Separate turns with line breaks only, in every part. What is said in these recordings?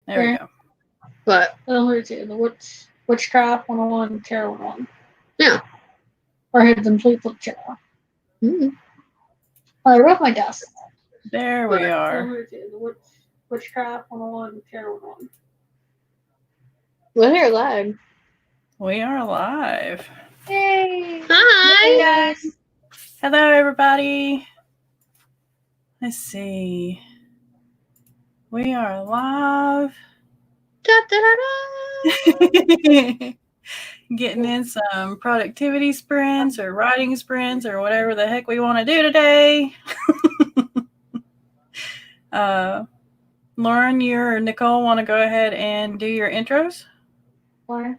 There we go.
But
the Witchcraft 101, Tarot 101.
yeah.
Or Hidden Flip Channel.
Mm-hmm.
I wrote my desk.
There we are.
The Witchcraft 101, Tarot 101.
We're live.
We are live.
Yay!
Hi.
Hey guys.
Hello, everybody. Let's see. We are live.
Da, da, da, da.
Getting in some productivity sprints or writing sprints or whatever the heck we want to do today. Lauren, you or Nicole want to go ahead and do your intros?
Why?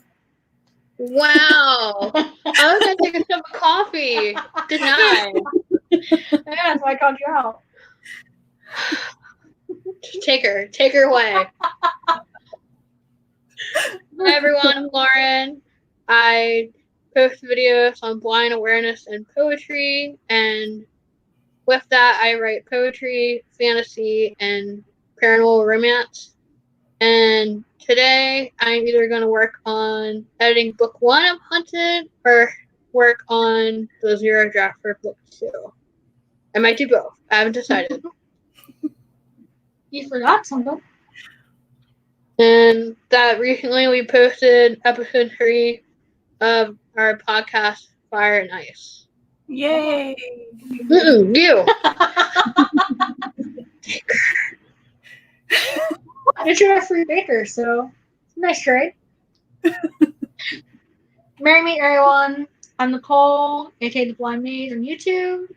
Wow. I was going to take a sip of coffee. Denied.
Yeah, that's why I called you out.
Take her away. Hi everyone, I'm Lauren. I post videos on blind awareness and poetry, and with that I write poetry, fantasy, and paranormal romance. And today I'm either going to work on editing book 1 of Hunted or work on the Zero draft for book 2. I might do both. I haven't decided.
You forgot something.
And that recently we posted episode 3 of our podcast, Fire and Ice.
Yay!
You.
You're a free baker, so nice trade. Merry meet everyone. I'm Nicole, aka The Blind Maze on YouTube.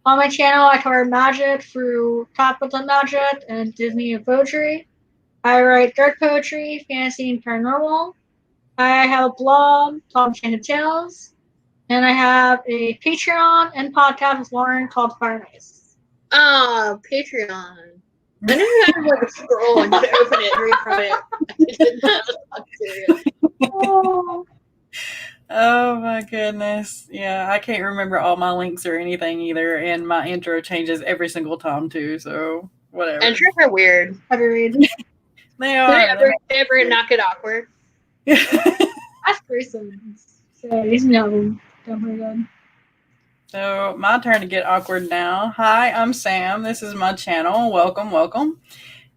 On my channel, I cover magic through Talk with the Magic and Disney and poetry. I write dark poetry, fantasy, and paranormal. I have a blog called Enchanted Tales, and I have a Patreon and podcast with Lauren called Fire and Ice.
Patreon. I knew you had to like scroll and just open it and read from it.
Oh my goodness. Yeah, I can't remember all my links or anything either, and my intro changes every single time too, so whatever.
Intros are weird.
Agreed.
They are.
They ever not get awkward?
That's gruesome. So these know definitely good.
So my turn to get awkward now. Hi, I'm Sam. This is my channel. Welcome.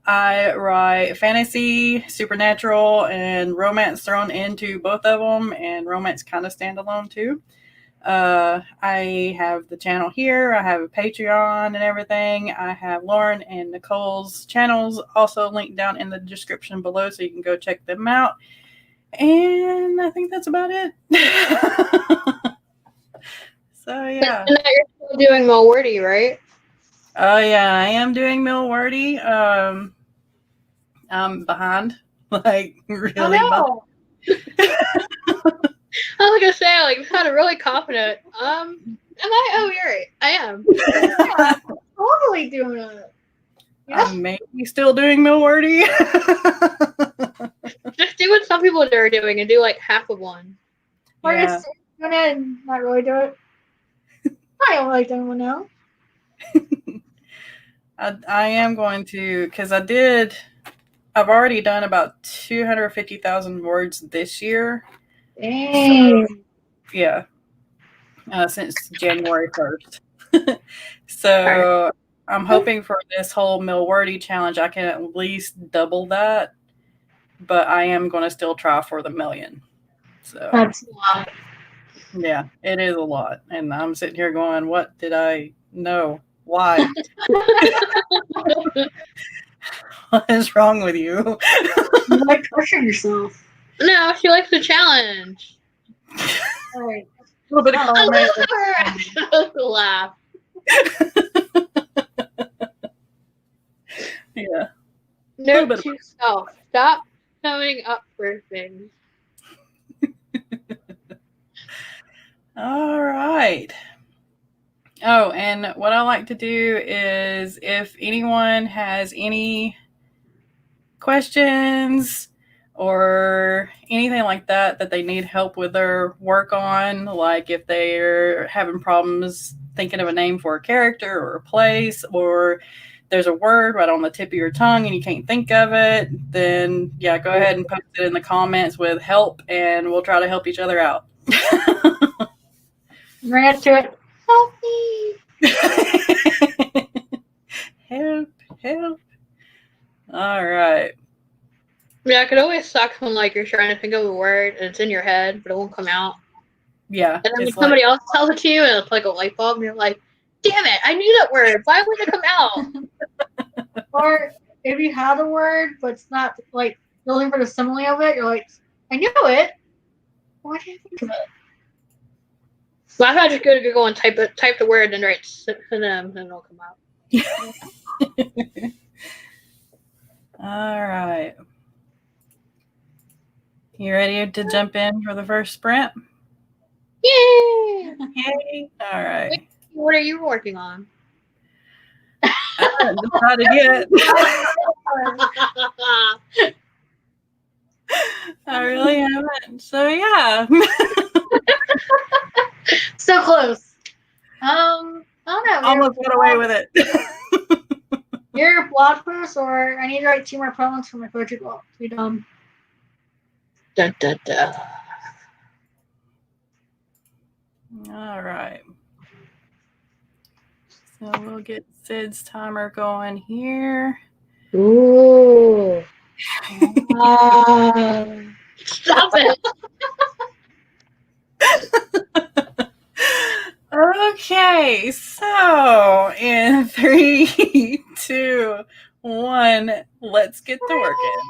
I write fantasy, supernatural, and romance thrown into both of them, and romance kind of standalone too. I have the channel here. I have a Patreon and everything. I have Lauren and Nicole's channels also linked down in the description below, so you can go check them out. And I think that's about it. So yeah.
And you're still doing Milwordy, right?
Oh yeah, I am doing Milwordy. I'm behind, like really behind.
I was gonna say, like, you sounded really confident. Am I? Oh, you're right. I am.
Yeah, totally doing it.
I'm maybe still doing Milwordy.
Just do what some people are doing and do like half of one.
Or just doing it and not really do it. I don't like doing one now.
I am going to, because I've already done about 250,000 words this year.
Dang.
So, yeah. Since January 1st. So I'm hoping for this whole Milwordy challenge, I can at least double that. But I am going to still try for the million. So
that's a lot.
Yeah, it is a lot. And I'm sitting here going, what did I know? Why? What is wrong with you?
You like torturing yourself.
No, she likes the challenge.
All right.
A little bit of color.
Laugh.
Yeah.
Note to self: stop coming up for things.
All right. Oh, and what I like to do is if anyone has any questions or anything like that they need help with their work on, like if they're having problems thinking of a name for a character or a place, or there's a word right on the tip of your tongue and you can't think of it, then yeah, go ahead and post it in the comments with help, and we'll try to help each other out.
Bring it to it. Help me.
Help, help. All right.
Yeah, it could always suck when like you're trying to think of a word and it's in your head, but it won't come out.
Yeah.
And then when
It's
somebody else tells it to you, and it's like a light bulb, and you're like, "Damn it! I knew that word. Why would it come out?"
Or if you have the word, but it's not like looking for the simile of it, you're like, I knew it. Why didn't I think of it?
So I've had to go to Google and type the word, and write synonym, and it'll come out.
all right. You ready to jump in for the first sprint?
Yay!
Yay. All right.
What are you working on?
I haven't decided yet. I really haven't. So yeah.
So close. I don't know.
Almost got away with it.
Your blog post, or I need to write 2 more poems for my poetry blog to be done.
Da, da, da.
All right. So we'll get Sid's timer going here.
Ooh. Stop it.
Okay, so in 3, 2, 1, let's get to working.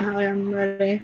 Alright, I'm ready.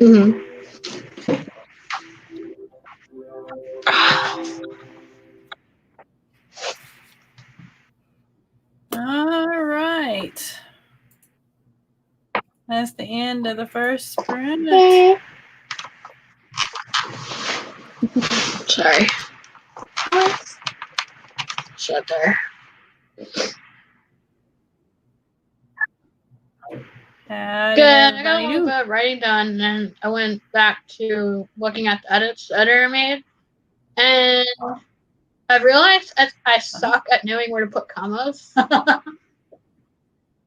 Mm-hmm.
All right. That's the end of the first sprint.
Sorry. Shut there.
How
Good.
did
I got a
everybody
little
do?
bit of writing done, and then I went back to looking at the edits the editor made, and I realized I suck at knowing where to put commas. But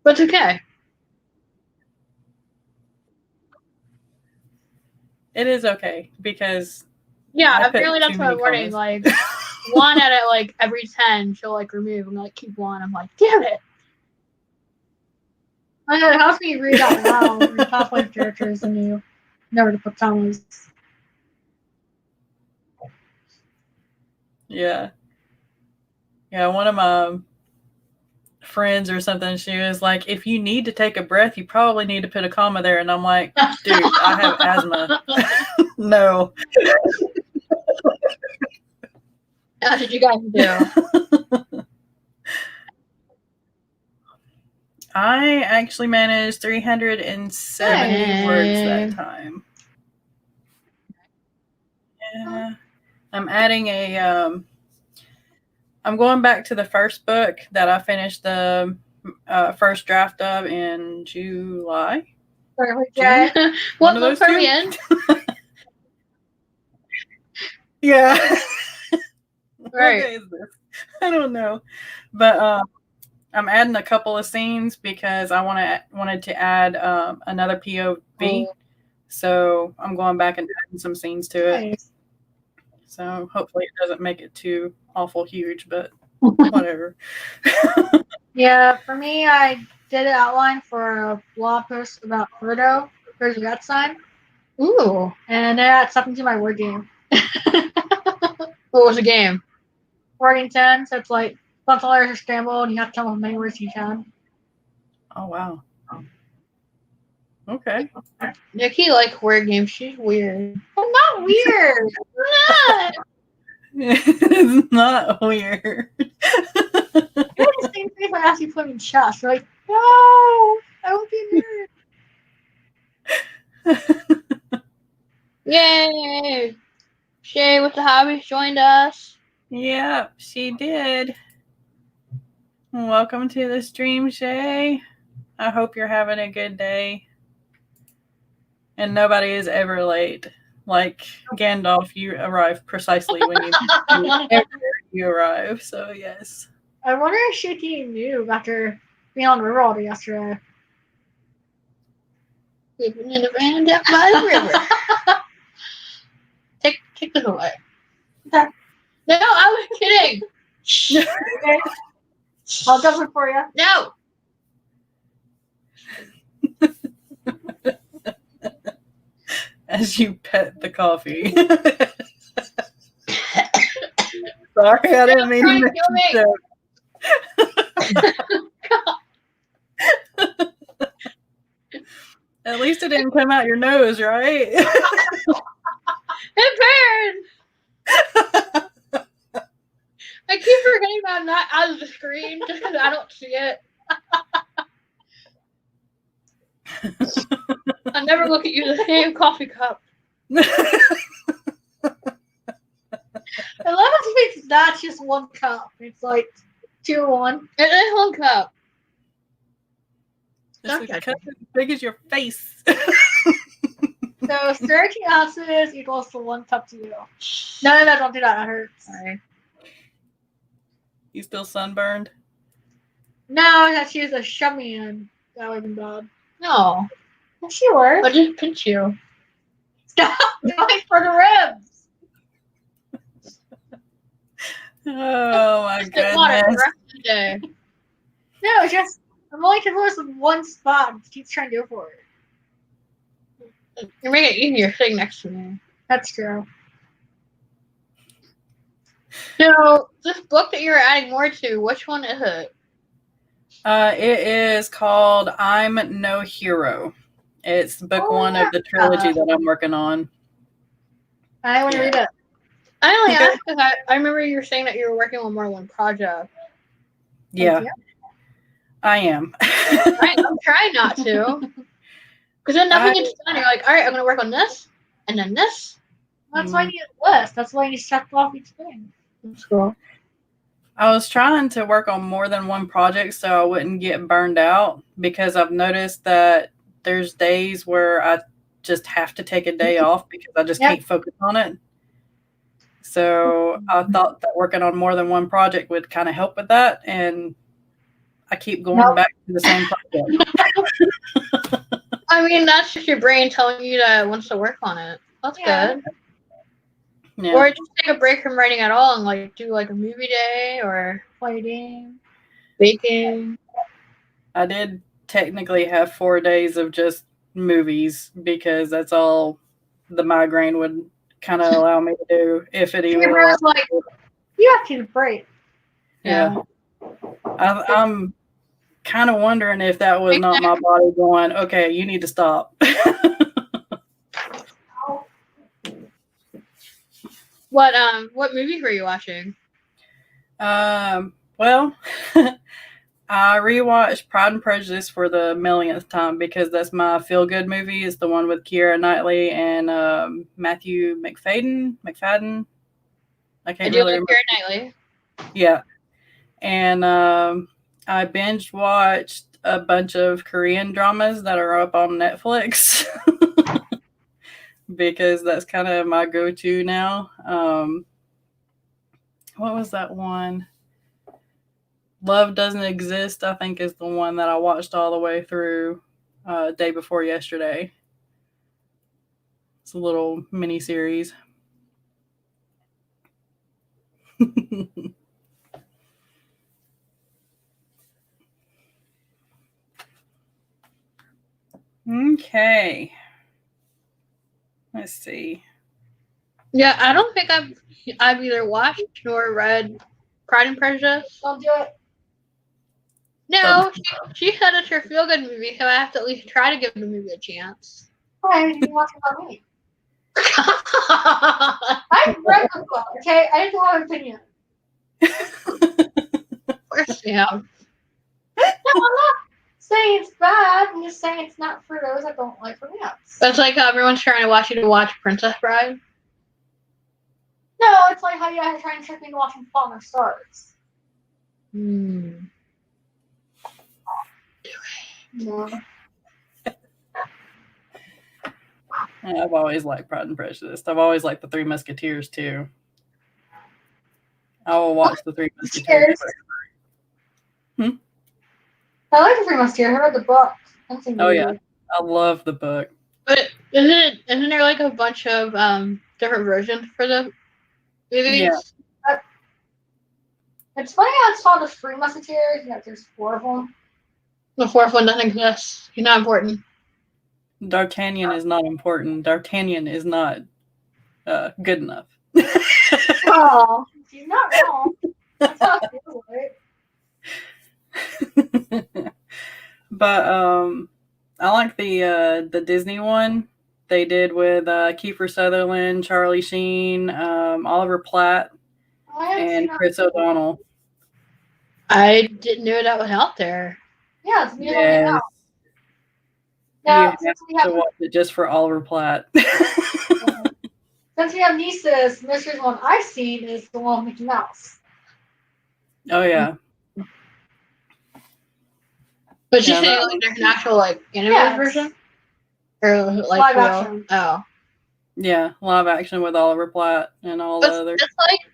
it's okay.
It is okay because
Yeah,
I put
apparently that's
too
what
many
I'm wording.
commas.
Like one out of like every 10, she'll like remove. I'm like, keep one. I'm like, damn it.
I know it helps me read out loud when you talk like characters and you know where to put commas.
Yeah. Yeah, one of my friends or something, she was like, if you need to take a breath, you probably need to put a comma there. And I'm like, dude, I have asthma. No.
How did you guys do?
I actually managed 370 words that time. Yeah. I'm adding I'm going back to the first book that I finished the first draft of in July.
June?
What book are we in?
Yeah.
Right.
What day is this? I don't know. But I'm adding a couple of scenes because I wanted to add another POV.
Oh.
So I'm going back and adding some scenes to it.
Nice.
So hopefully it doesn't make it too awful huge, but whatever.
Yeah, for me, I did an outline for a blog post about Frodo. There's a red sign.
Ooh.
And I add something to my word game.
What was the game?
Wording 10, so it's like bunch of letters are scrambled and you have to tell them how many words you can.
Oh, wow. Okay.
Nikki like word games. She's weird.
I'm not weird. I'm not.
It's not weird.
You're the same thing if I ask you to play in chess. You're like, no, I would be a nerd.
Yay! Shay with the hobbies joined us.
Yep, she did. Welcome to the stream, Shay. I hope you're having a good day. And nobody is ever late. Like Gandalf, you arrive precisely when you arrive. So yes.
I wonder if Shooty knew after being on Riverwater yesterday.
Living in a van down by the river. Take this away.
Okay.
No, I was kidding.
Okay. I'll jump it for you.
No.
As you pet the coffee. Sorry, I didn't mean to make a joke. At least it didn't come out your nose, right?
It burned. I keep forgetting that I'm not out of the screen just because I don't see it. I never look at you the same coffee cup.
I love it if it's not just one cup. It's like 2-1.
It is one cup.
It's a cup as big as your face.
So 13 ounces equals to 1 cup to you. No, don't do that. That hurts.
Sorry.
You still sunburned?
No, that she was a shaman. That would have been bad.
No.
Yes, she were.
I'll just pinch you.
Stop going for the ribs.
Oh my
Just water for the
goodness.
rest of the day.
No, it's just I'm only convinced with one spot and keeps trying to go for it.
You're making it easier sitting next to me.
That's true.
So, this book that you're adding more to, which one is it?
It is called I'm No Hero. It's book 1 of the trilogy that I'm working on.
I want to read it.
I only asked because I remember you were saying that you were working on more than one project.
Yeah, I am.
I'm trying not to. Because then nothing gets done. You're like, all right, I'm going to work on this, and then this.
That's why you need a list. That's why you check off each thing.
That's cool.
I was trying to work on more than one project so I wouldn't get burned out because I've noticed that there's days where I just have to take a day off because I just can't focus on it. So I thought that working on more than one project would kind of help with that, and I keep going back to the same project.
I mean, that's just your brain telling you that it wants to work on it. That's good.
Yeah.
Or just take a break from writing at all and like do like a movie day or
Play a game.
baking.
I did technically have 4 days of just movies because that's all the migraine would kind of allow me to do, if it even
Your brain's like, you have to break.
Yeah. I'm kind of wondering if that was not my body going, okay, you need to stop.
What movies were you watching?
Well, I rewatched Pride and Prejudice for the millionth time because that's my feel-good movie. It's the one with Keira Knightley and Matthew McFadden. I can't really remember.
Keira Knightley.
Yeah. And I binge watched a bunch of Korean dramas that are up on Netflix because that's kind of my go-to now. What was that one? Love Doesn't Exist, I think, is the one that I watched all the way through day before yesterday. It's a little mini series. Okay. Let's see.
Yeah, I don't think I've either watched nor read Pride and Prejudice.
Don't do it.
No, she said it's her feel-good movie, so I have to at least try to give the movie a chance.
Why did you watch it about me? I've read the book, okay? I just have an opinion.
Of course you have.
No, I'm not saying it's bad. I'm just saying it's not for those that don't like romance.
That's like how everyone's trying to watch you to watch Princess Bride.
No, it's like how you guys are trying to trick me into watching Fault in Our Stars. No.
Yeah, I've always liked Pride and Prejudice. I've always liked the Three Musketeers too. I will watch the Three Musketeers.
I like the Three Musketeers. I read the book.
Oh yeah, I love the book.
But isn't there like a bunch of different versions for the movies?
Yeah.
It's funny how it's called the Three Musketeers, and that there's 4 of them.
The fourth one doesn't exist. He's not important.
D'Artagnan is not important. D'Artagnan is not good enough.
Oh, she's not wrong. That's how it feels, right?
But I like the Disney one they did with Kiefer Sutherland, Charlie Sheen, Oliver Platt, and Chris O'Donnell.
I didn't know that was out there.
Yeah, it's new
Yes.
now.
You
Now,
have
since we
to
have
watch it just for Oliver Platt.
since we have nieces, the nursery one I've seen is the one with Mickey Mouse.
Oh yeah.
But you
Yeah,
saying
that
like there's an actual like animated
Yes.
version? Or like
Live
real?
action.
Oh.
Yeah, live action with Oliver Platt and all the others.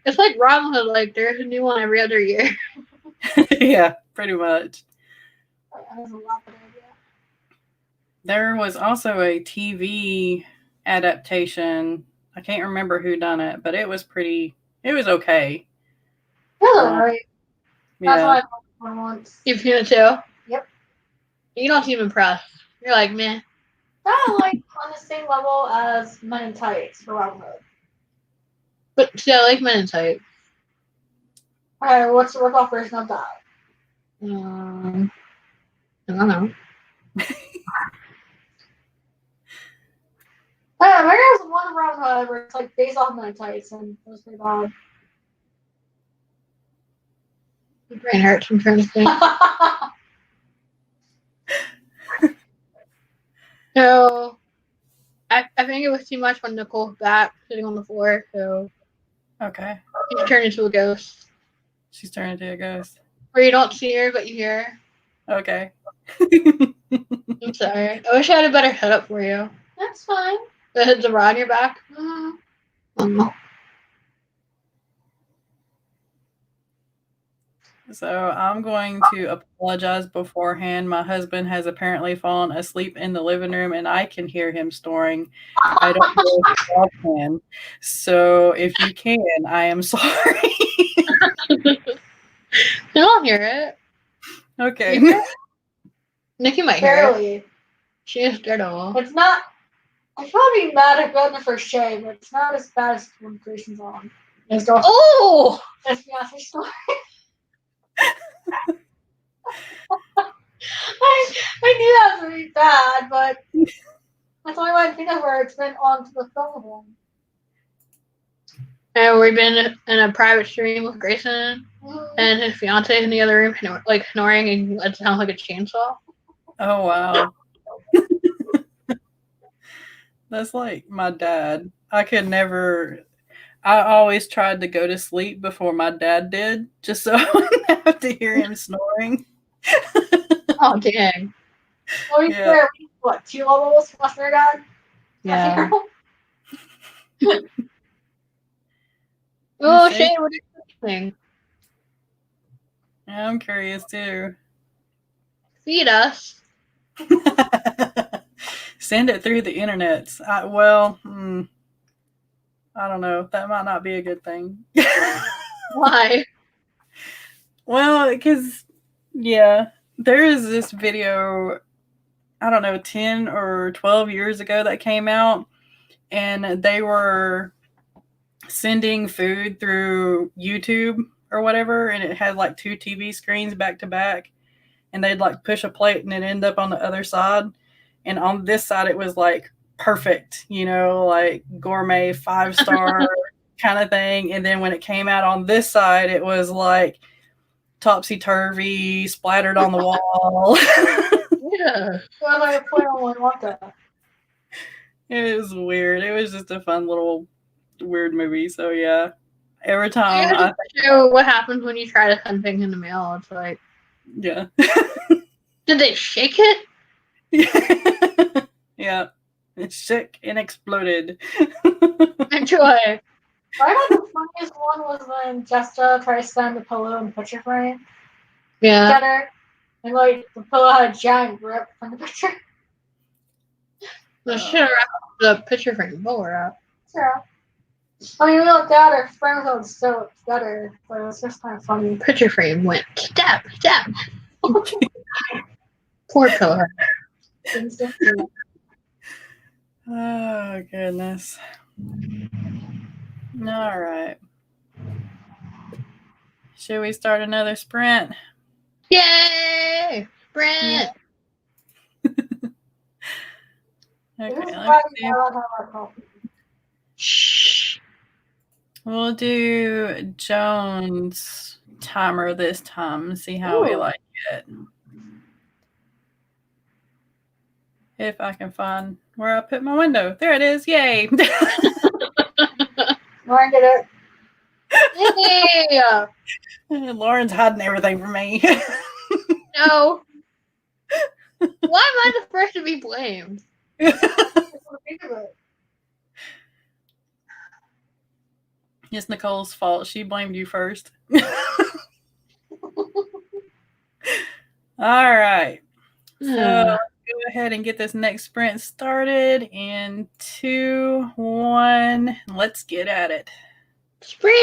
It's like Robin Hood, like there's a new one every other year.
Yeah, pretty much.
That was a lot better idea.
There was also a TV adaptation. I can't remember who done it, but it was okay.
That was alright. That's
Yeah.
what I watched one once.
You've seen it too?
Yep.
You don't seem impressed. You're like, meh.
Kind of like on the same level as Men in Tights for Robin Hood.
But see, I like Men in Tights.
Alright, what's the ripoff version of that?
I don't know.
Maybe there was one Robin Hood where it's like based off Men in Tights, and it was pretty bad.
My brain hurts. I'm trying to think. So, I think it was too much when Nicole was back sitting on the floor, so
Okay.
she turned into a ghost.
She's turning into a ghost.
Where you don't see her, but you hear her.
Okay.
I'm sorry. I wish I had a better setup for you.
That's fine.
The rod on your back.
Mhm.
Oh.
So I'm going to apologize beforehand. My husband has apparently fallen asleep in the living room and I can hear him snoring. I don't know if y'all can. So if you can, I am sorry.
You don't hear it.
Okay.
Nikki might hear it.
Barely.
She is Daredevil.
It's not. I feel I'd be mad at Gardner for Shay, but it's not as bad as when Grayson's on. His girl.
Oh!
That's Beyonce story. I knew that was really bad, but that's the only one I think of where it's been on to the film.
And we've been in a private stream with Grayson and his fiance in the other room, like snoring, and it sounds like a chainsaw.
Oh, wow. That's like my dad. I always tried to go to sleep before my dad did, just so I wouldn't have to hear him snoring.
Oh, dang.
Well,
Yeah.
yeah. What, 2 levels from Western Dad?
Yeah. Oh,
say-
Shane, what are you doing?
Yeah, I'm curious too.
Feed us.
Send it through the internet. I don't know. That might not be a good thing.
Why?
Well, because, yeah, there is this video, I don't know, 10 or 12 years ago that came out, and they were sending food through YouTube or whatever, and it had like 2 TV screens back to back, and they'd like push a plate and it'd end up on the other side. And on this side, it was like perfect, like gourmet 5-star kind of thing. And then when it came out on this side, it was like topsy-turvy, splattered on the wall.
Yeah.
Well, I play on one want that.
It was weird. It was just a fun little weird movie. So yeah, every time
I know what happens when you try to send things in the mail. It's like,
yeah.
did they shake it?
Yeah. It shook and exploded.
Enjoy.
I thought the funniest one was when Jessica tried to stand the pillow in the picture frame
Yeah.
together, and like the pillow had a giant grip from the picture.
The shit wrap the picture frame more up.
Yeah. I mean, we looked at her frames held still together, but it was just kind of funny.
Picture frame went step. Poor pillow.
Oh, goodness. All right. Should we start another sprint?
Yay! Brent!
Okay,
This is
let
why
me see.
I don't have our coffee.
Shh.
We'll do Jones timer this time and see how we
Ooh.
like it. If I can find where I put my window. There it is. Yay.
Lauren did it.
Yeah.
Lauren's hiding everything from me.
No. Why am I the first to be blamed?
Just want to think of it.
It's Nicole's fault. She blamed you first. All right. So let's go ahead and get this next sprint started in 2, 1. Let's get at it.
Sprint!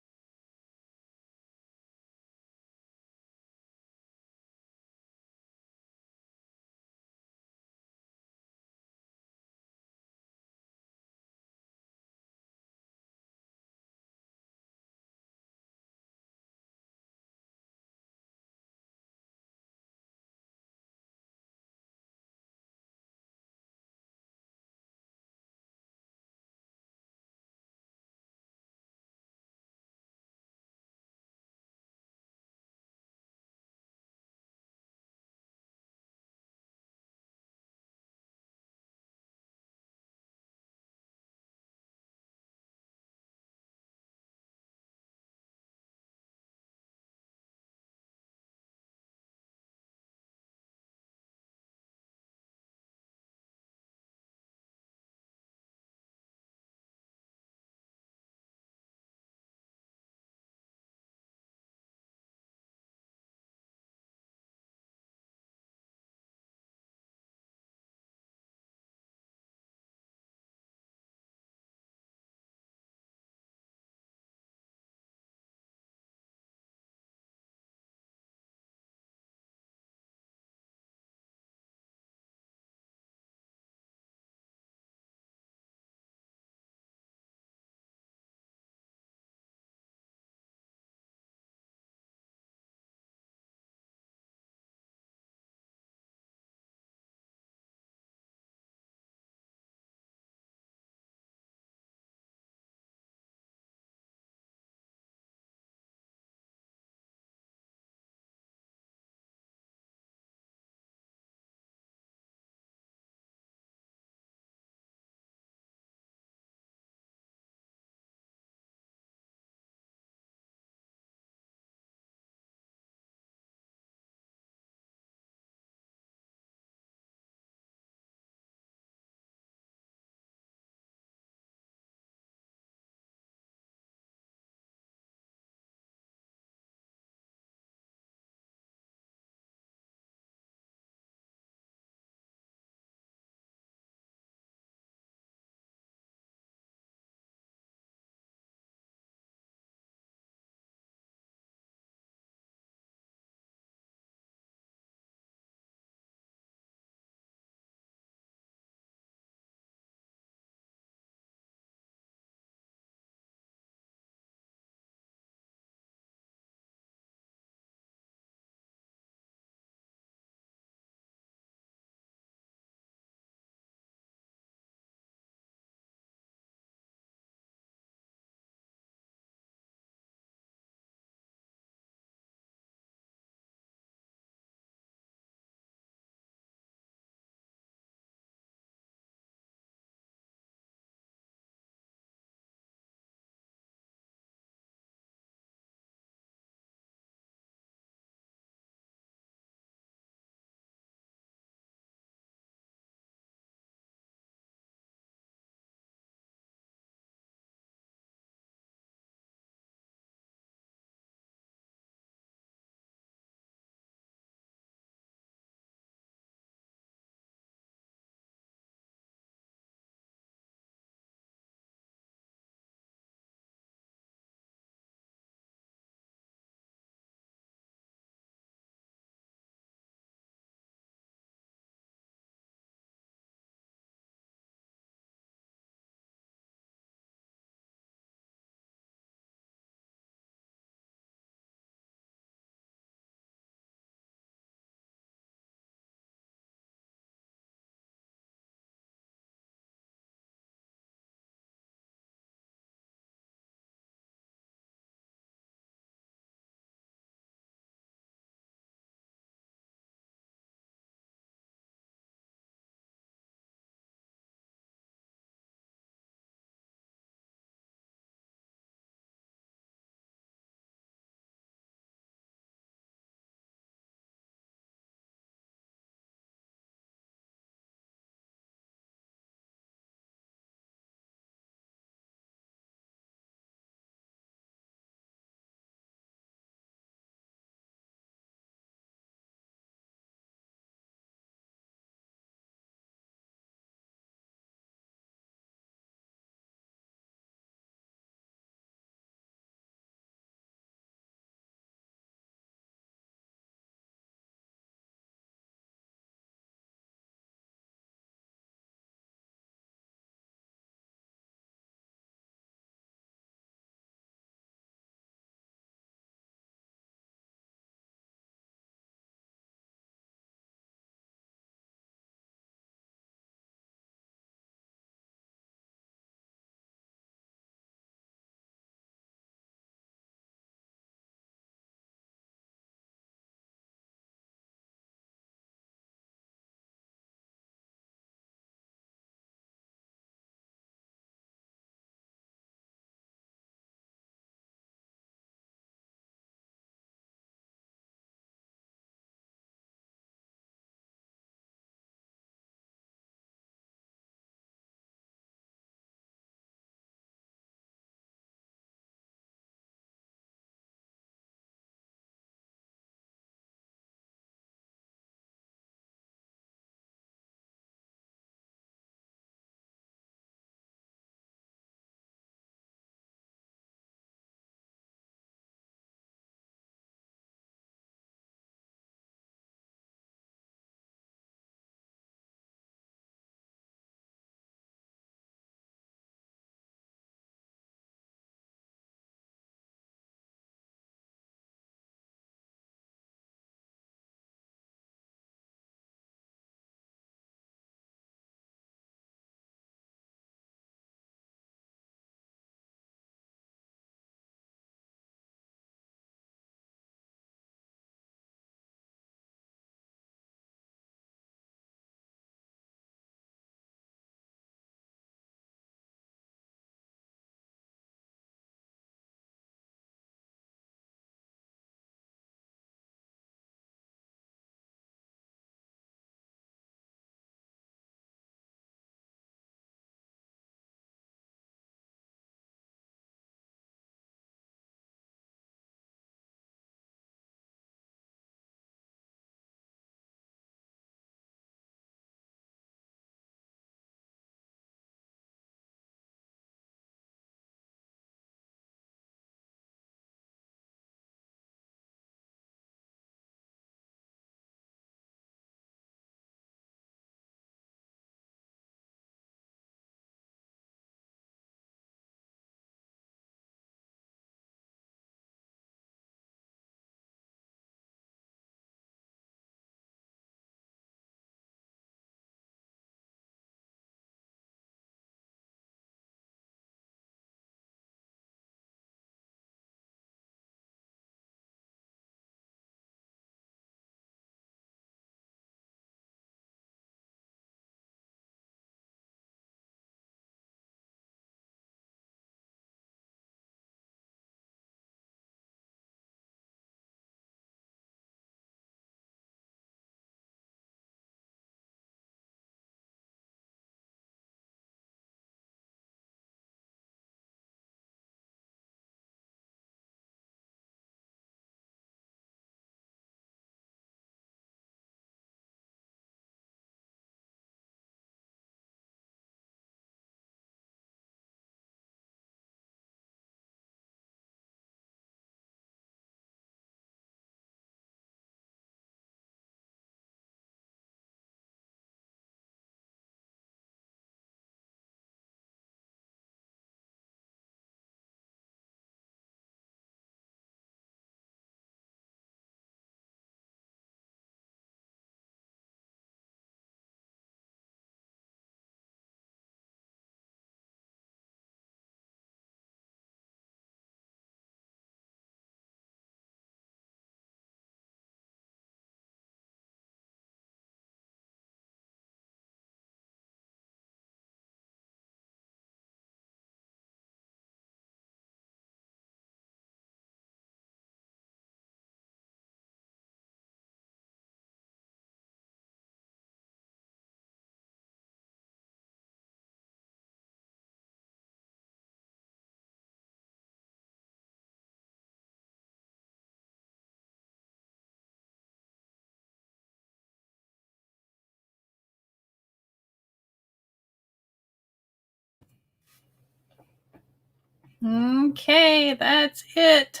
Okay, that's it.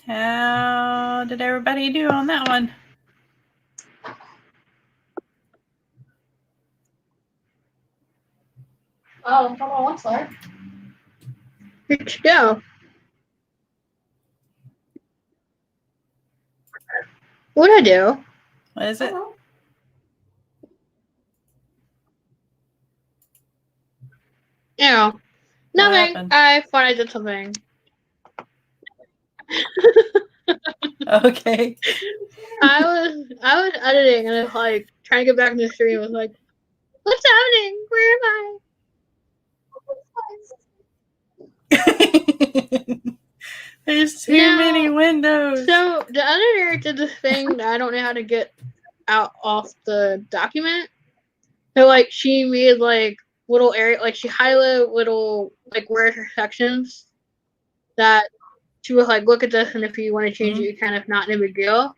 How did everybody do on that one?
Oh, hold on one sec.
Where'd you go? What'd I do?
What is it?
Yeah.
What
Nothing.
happened?
I thought I did something.
Okay.
I was editing and I was like trying to get back into the stream. I was like, what's happening? Where am I?
There's too many windows.
So the editor did this thing that I don't know how to get out off the document. So like she made like little area, like she highlighted little like where her sections that she was like, look at this, and if you want to change it, you kind of not no big deal.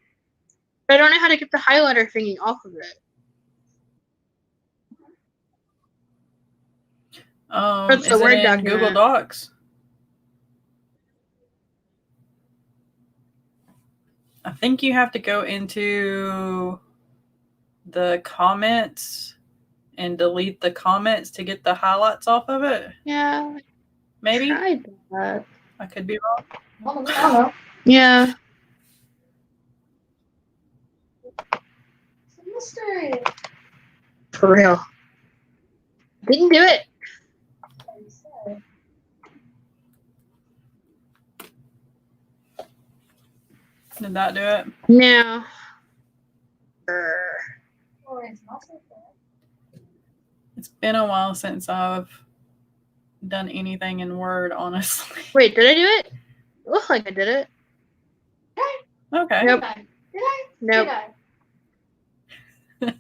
But I don't know how to get the highlighter thingy off of it.
Is it
Word
in
document.
Google Docs? I think you have to go into the comments and delete the comments to get the highlights off of it.
Yeah.
Maybe.
Tried that.
I could be wrong.
I don't know.
Yeah.
It's a mystery.
For real. Didn't do it.
Did that do it?
No.
It's been a while since I've done anything in Word, honestly.
Wait, did I do it? It looks like I did it.
Okay.
Nope.
Did I?
Nope.
Did I?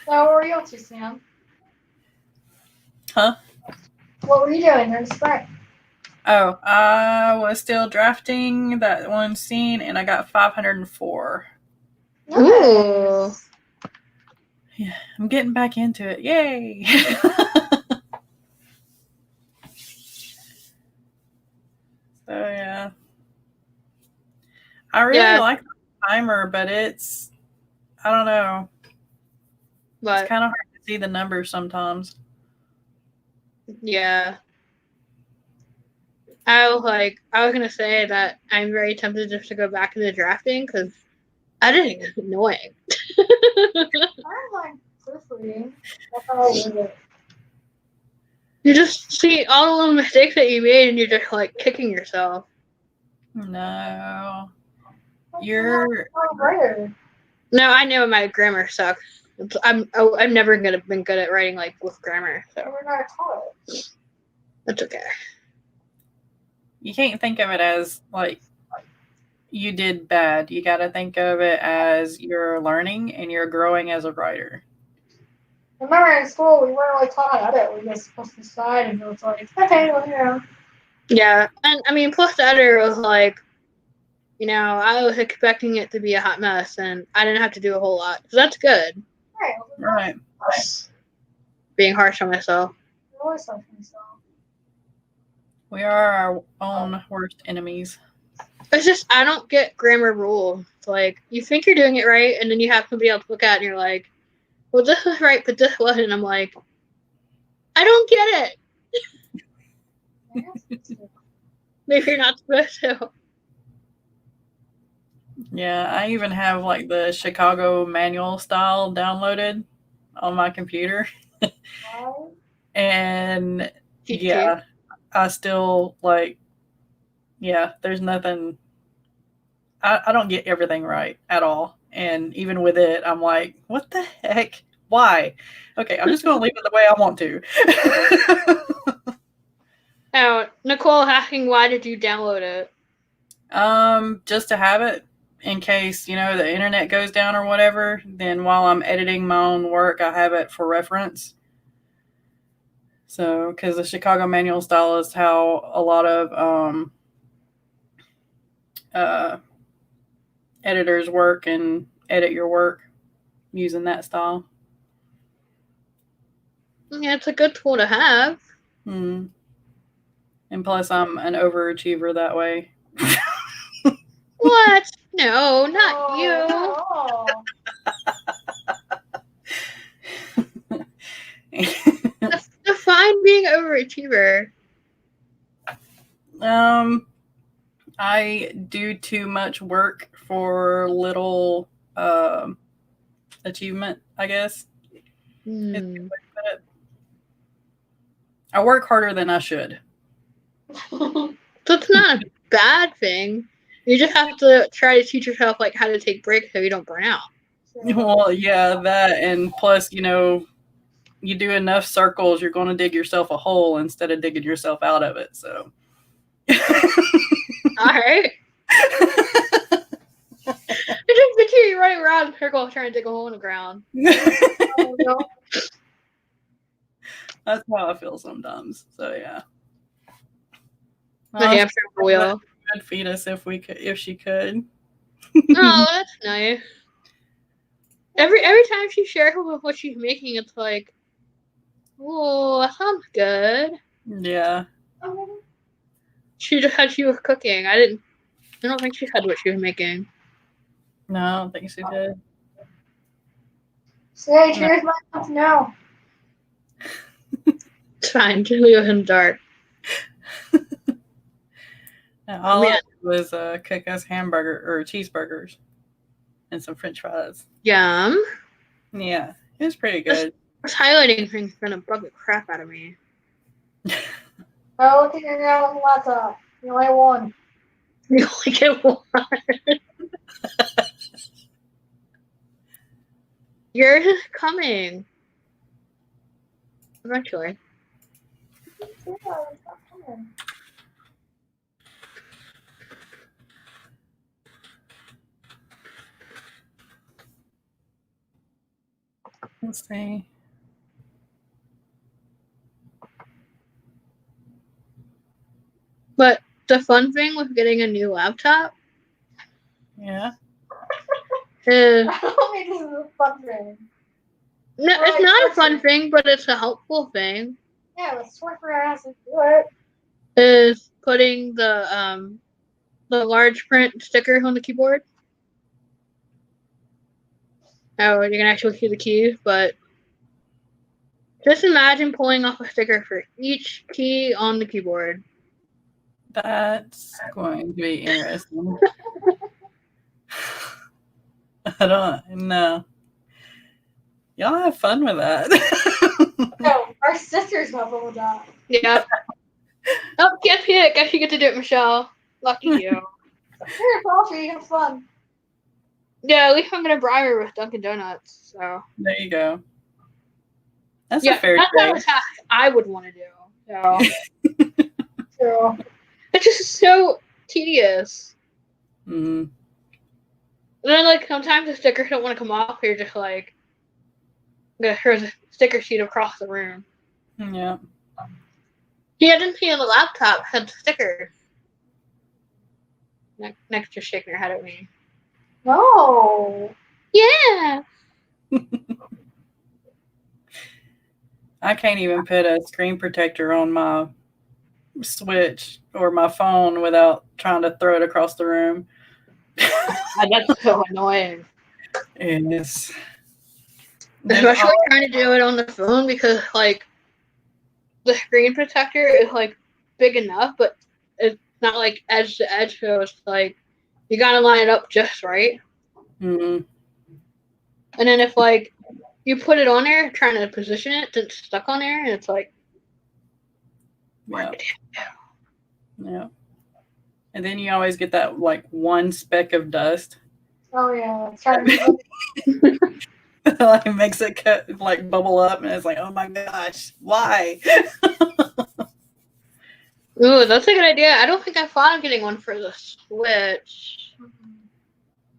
So what were you up to, Sam?
Huh?
What were you doing during spring?
Oh, I was still drafting that one scene, and I got 504.
Ooh.
Yeah, I'm getting back into it. Yay! So yeah, I really like the timer, but it's, I don't know,
But
it's kind of hard to see the numbers sometimes.
yeah. I was gonna say that I'm very tempted just to go back into drafting because editing is annoying.
I don't like proofreading. That's how I live it.
You just see all the little mistakes that you made and you're just like kicking yourself.
No, you're.
Writer.
No, I know my grammar sucks. I've never been good at writing like with grammar, so
We're not taught it.
that's okay.
You can't think of it as like you did bad. You got to think of it as you're learning and you're growing as a writer.
Remember in school, we weren't really taught how to edit. We just supposed to decide, and it was like, okay, well, you know.
Yeah, and I mean, plus the editor was like, you know, I was expecting it to be a hot mess, and I didn't have to do a whole lot, so that's good.
Right.
Being harsh on myself.
Always harsh on myself.
We are our own worst enemies.
It's just I don't get grammar rules. It's like you think you're doing it right, and then you have somebody else look at it and you're like, well, this was right, but this wasn't. And I'm like, I don't get it. Maybe you're not supposed to.
Yeah, I even have like the Chicago manual style downloaded on my computer. And yeah, I still like, yeah, there's nothing, I don't get everything right at all. And even with it, I'm like, what the heck? Why? Okay, I'm just going to leave it the way I want to.
Oh, Nicole asking, why did you download it?
Just to have it in case, you know, the internet goes down or whatever. Then while I'm editing my own work, I have it for reference. So, because the Chicago manual style is how a lot of editors work and edit your work using that style.
Yeah, it's a good tool to have.
Mm. And plus, I'm an overachiever that way.
What? No, not you.
Oh,
Define being overachiever.
I do too much work for little achievement, I guess.
Hmm.
I work harder than I should.
That's not a bad thing. You just have to try to teach yourself like how to take breaks so you don't burn out.
Well, yeah, that, and plus, you do enough circles, you're going to dig yourself a hole instead of digging yourself out of it. So,
All right. I just picture you running around in circles trying to dig a hole in the ground.
Oh, no.
That's how I feel sometimes. So yeah.
The hamster wheel.
Would feed us if she could.
Oh, that's nice. Every time she shares with what she's making, it's like, oh, that sounds good.
Yeah.
She just said she was cooking. I don't think she said what she was making.
No, I don't think she did.
Say, here's my mouth now.
It's fine. Just leave it in the dark.
All
man.
I did was cook us hamburger or cheeseburgers and some French fries.
Yum.
Yeah, it was pretty good.
This highlighting thing's gonna bug the crap out of me.
Oh, look at your now laptop. You only one.
You only get one. Yours is coming. Eventually.
Let's see.
But the fun thing with getting a new laptop
Yeah.
is
I don't think this is a fun thing.
no, it's not a fun thing, but it's a helpful thing.
Yeah, let's swear for our ass and do it.
Is putting the large print sticker on the keyboard. Oh, you can actually see the keys, but just imagine pulling off a sticker for each key on the keyboard.
That's going to be interesting. I don't know. Y'all have fun with that.
No, our sisters have all that.
Yep. Oh, guess you get to do it, Michelle. Lucky you.
Here, coffee, have fun.
Yeah, at least I'm gonna bribe her with Dunkin' Donuts. So
There you go. That's
yeah,
a fair
that's not a
trade.
task I would want to do. So
So,
it's just so tedious.
Mm.
And then like sometimes the stickers don't want to come off. You're just like, here's a sticker sheet across the room.
Yeah.
Yeah, I didn't see on the laptop had stickers. Next to shaking her head at me.
no.
Yeah.
I can't even put a screen protector on my Switch or my phone without trying to throw it across the room.
That's so annoying.
It is.
Especially trying to do it on the phone because like the screen protector is like big enough, but it's not like edge to edge, so it's like you gotta line it up just right.
Mm-hmm.
And then if like you put it on there trying to position it, it's stuck on there and it's like
Yeah. Yeah. And then you always get that like one speck of dust.
Oh, yeah. It's trying to
Like makes it like bubble up and it's like, oh my gosh, why?
ooh, that's a good idea. I don't think I thought of getting one for the Switch.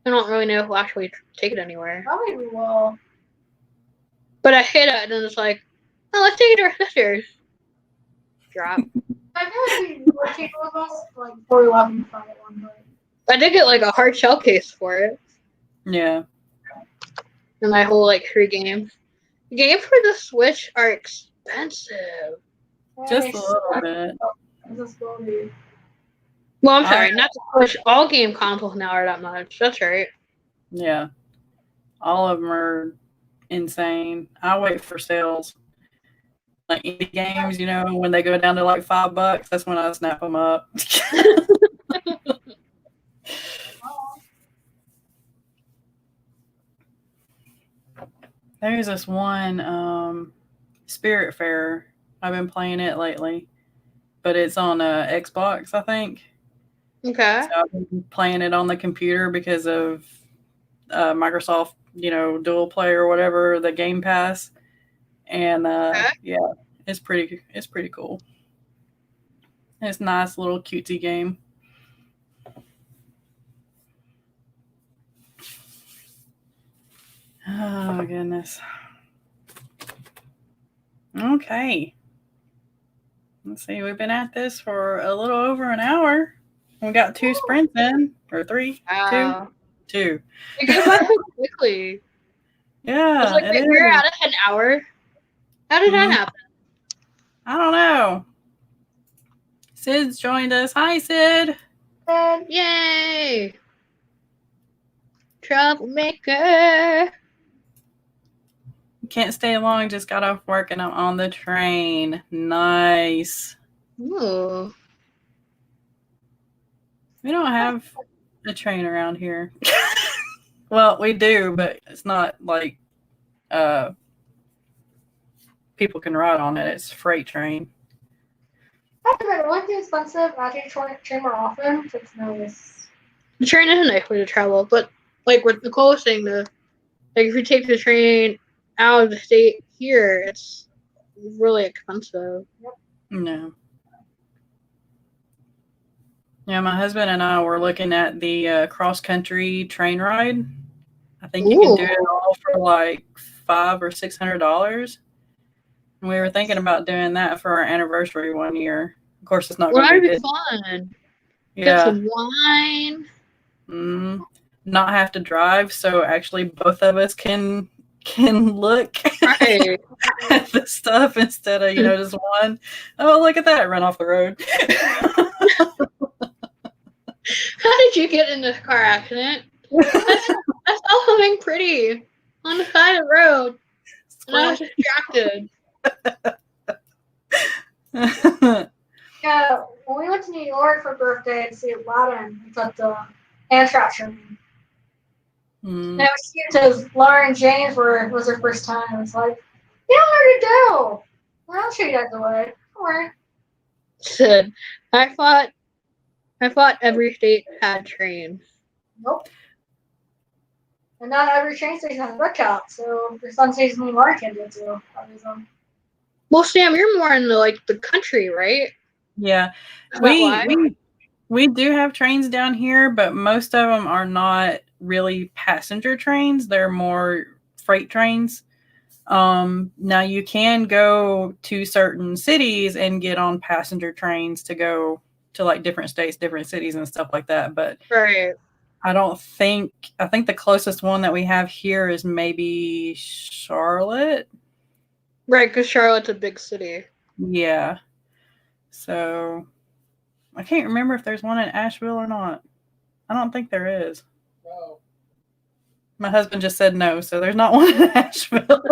I don't really know if we'll actually take it anywhere.
Probably we will.
But I hit it and it's like, oh, let's take it to our sisters. Drop.
I feel like we were taking with us like before we left in front of one, but
I did get like a hard shell case for it.
Yeah.
And my whole like 3 games. Games for the Switch are expensive.
Just a little bit.
Well, I'm sorry, not the Switch. All game consoles now are that much. That's right.
Yeah. All of them are insane. I wait for sales. Like indie games, when they go down to like $5, that's when I snap them up. There's this one Spiritfarer. I've been playing it lately, but it's on Xbox, I think.
Okay.
So I've been playing it on the computer because of Microsoft, Dual Play or whatever, the Game Pass, and yeah, it's pretty cool. It's a nice little cutesy game. Oh goodness. Okay. Let's see. We've been at this for a little over an hour. We got 2 sprints in, or 3.
Wow.
2.
It goes by so quickly.
Yeah.
I was like, wait, we're at an hour. How did that happen?
I don't know. Sid's joined us. Hi, Sid.
Yay! Troublemaker.
Can't stay long. Just got off work and I'm on the train. Nice.
Ooh.
We don't have a train around here. Well, we do, but it's not like people can ride on it. It's a freight train.
I like the expensive. I take train more often. It's nice.
The train is a nice way to travel, but like what Nicole was saying, if you take the train out of the state here, it's really expensive.
Yep.
No. Yeah, my husband and I were looking at the cross-country train ride. I think you can do it all for like $500 or $600. And we were thinking about doing that for our anniversary one year. Of course, it's not going to be good.
Fun.
Yeah.
Get some wine.
Not have to drive, so actually both of us can look
right.
at the stuff instead of just one. Oh, look at that! Run off the road.
How did you get in this car accident? I saw something pretty on the side of the road, and I was
distracted. Yeah, when we went to New York for birthday to see Aladdin, we took the Amtrak train. And it was cute because Laura and James was their first time. It was like, you don't know what to do. Well, I'll show you guys the way. Don't worry.
Sid, I thought every state had trains.
Nope. And not every train station has a red cap, so there's some stations New York can do too.
Well, Sam, you're more in the country, right?
Yeah, we do have trains down here, but most of them are not really passenger trains. They're more freight trains. Now you can go to certain cities and get on passenger trains to go to like different states, different cities and stuff like that. But
right.
I think the closest one that we have here is maybe Charlotte.
Right, because Charlotte's a big city.
Yeah. So I can't remember if there's one in Asheville or not. I don't think there is.
No.
My husband just said no, so there's not one in Asheville.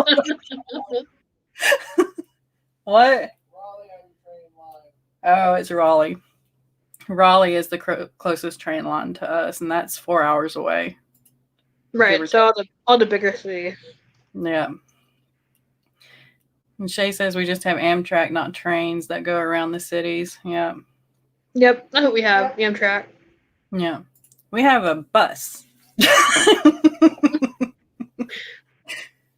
What?
Raleigh on the train line.
Oh, it's Raleigh. Raleigh is the closest train line to us, and that's 4 hours away.
Right, so all the bigger cities.
Yeah. And Shay says we just have Amtrak, not trains that go around the cities. Yeah.
Yep, that's what we have, Amtrak.
Yeah. We have a bus.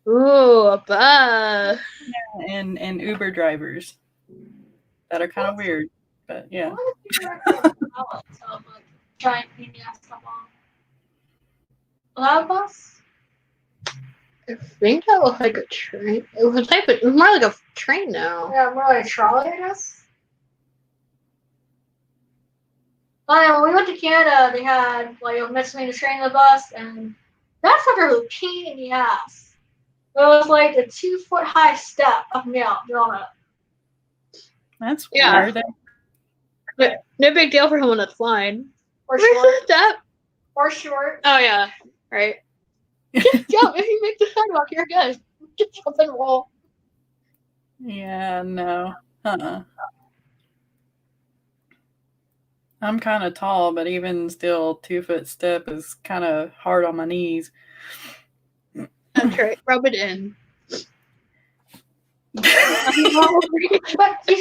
Ooh, a bus.
Yeah, and Uber drivers that are kind of weird, but yeah.
Giant PBS stuff on. Loud bus?
I think that was like a train. It was more like a train now.
Yeah, more like a trolley, I guess. But then when we went to Canada, they had like a miscellaneous train on the bus, and that sucker was a pain in the ass. It was like a 2-foot high step up and down, going up.
That's
Yeah.
weird.
But no big deal for someone that's flying.
Or
Where's
short.
the step?
Or short.
Oh yeah, right. Just jump if you make the sidewalk. You're good. Just jump and roll.
Yeah, no. I'm kind of tall, but even still, 2-foot step is kind of hard on my knees.
That's right. Rub it in.
But he's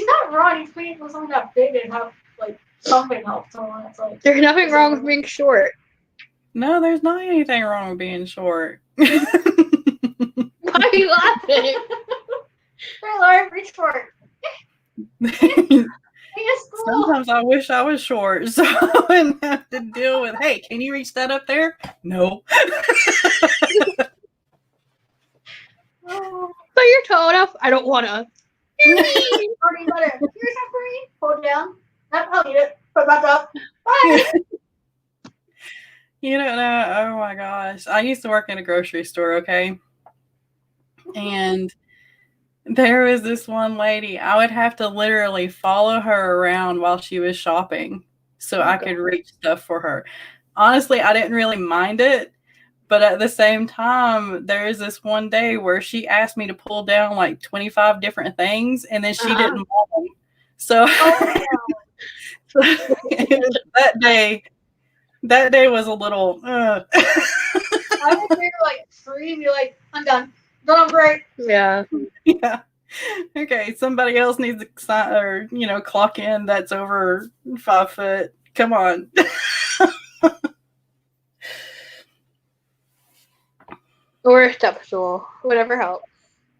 not wrong. He's playing with something that big and have like something helps someone. It's like
There's nothing wrong with being short.
No, there's not anything wrong with being short.
Why are you laughing?
hey Lauren, reach for it.
Sometimes I wish I was short so I wouldn't have to deal with, hey, can you reach that up there? No.
But you're tall enough. I don't wanna.
Already let it. Here's that for me. Hold it down. I'll eat it. Put it back up. Bye.
You don't know. Oh my gosh. I used to work in a grocery store, okay? And there was this one lady. I would have to literally follow her around while she was shopping so I could reach stuff for her. Honestly, I didn't really mind it. But at the same time, there is this one day where she asked me to pull down like 25 different things, and then she didn't want them. So that day was a little.
I would figure like 3 and be like, I'm done. Done on break.
Yeah.
Yeah. Okay, somebody else needs to sign or clock in. That's over 5 foot. Come on.
Or a step stool. Whatever helps.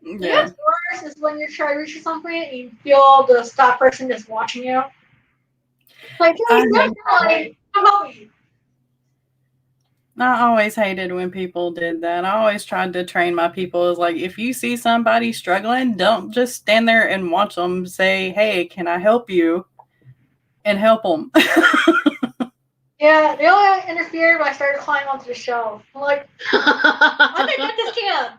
Yeah.
What's worse is when you're trying to reach something and you feel the stop person just watching you. Like, hey, come help me.
I always hated when people did that. I always tried to train my people as like, if you see somebody struggling, don't just stand there and watch them. Say, hey, can I help you? And help them.
Yeah, they only interfered when I started climbing onto the shelf. I'm like, I think I just can.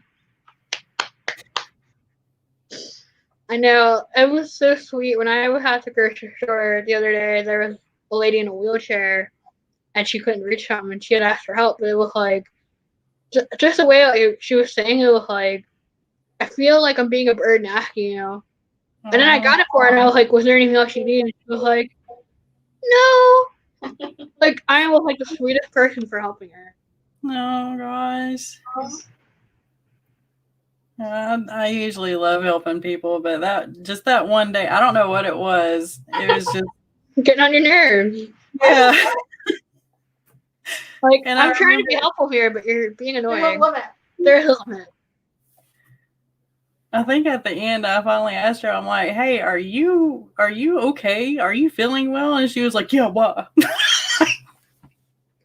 I know. It was so sweet. When I had to grocery store the other day, there was a lady in a wheelchair and she couldn't reach something and she had asked for help, but it was like just the way she was saying it was like, I feel like I'm being a burden asking, And then I got it for her and I was like, was there anything else you need? And she was like, no. Like, I was like the sweetest person for helping her.
Oh gosh. I usually love helping people, but that one day, I don't know what it was. It was just
getting on your nerves.
Yeah.
Like, and I'm trying to be helpful here, but you're being annoying. There's a limit.
I think at the end, I finally asked her, I'm like, hey, are you okay? Are you feeling well? And she was like, yeah, what?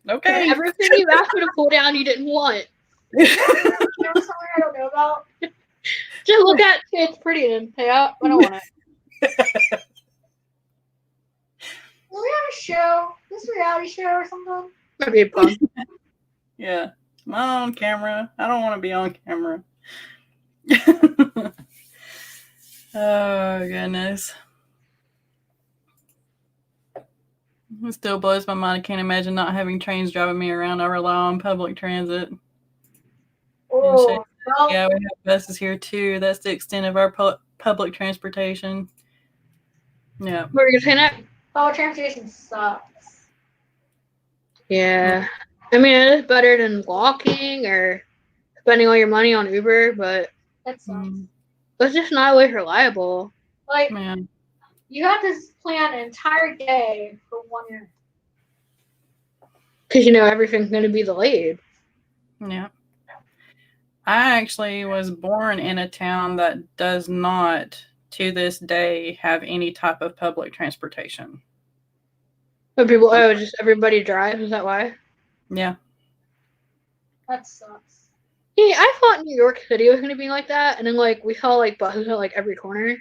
Okay.
Everything you asked me to pull down, you didn't want.
You know something I don't know about?
Just look at it, say it's pretty, and say, oh, I don't want it.
Were we on a show? This reality show or something?
Maybe a punk.
Yeah. Am I on camera? I don't want to be on camera. Oh, goodness. It still blows my mind. I can't imagine not having trains driving me around. I rely on public transit.
Oh, well,
Yeah, we have buses here too. That's the extent of our public transportation. Yeah.
What were you saying that?
public transportation sucks.
Yeah. I mean, it is better than walking or spending all your money on Uber, but
That sucks.
it's just not always reliable.
Like,
Man.
you have to plan an entire day for 1 year.
Because, everything's going to be delayed.
Yeah. I actually was born in a town that does not, to this day, have any type of public transportation.
But just everybody drives, is that why?
Yeah.
That sucks.
Yeah, I thought New York City was going to be like that, and then, we saw, buses at, every corner.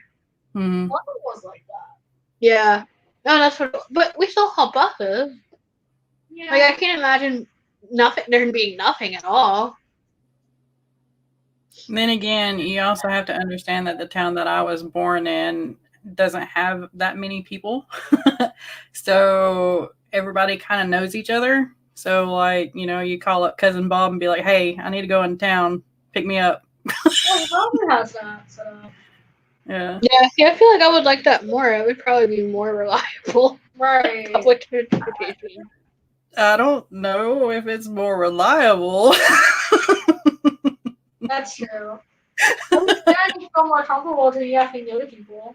Mm-hmm.
London was like that.
Yeah. No, that's what. But we still have buses.
Yeah.
Like I can't imagine nothing. There being nothing at all.
Then again, you also have to understand that the town that I was born in doesn't have that many people. So everybody kind of knows each other. So, like, you call up Cousin Bob and be like, hey, I need to go in town. Pick me up.
Well, Robert has that set up.
Yeah.
Yeah, I feel like I would like that more. It would probably be more reliable.
Right.
Public transportation.
I don't know if it's more reliable.
That's true. Then you feel more comfortable to you actually know people.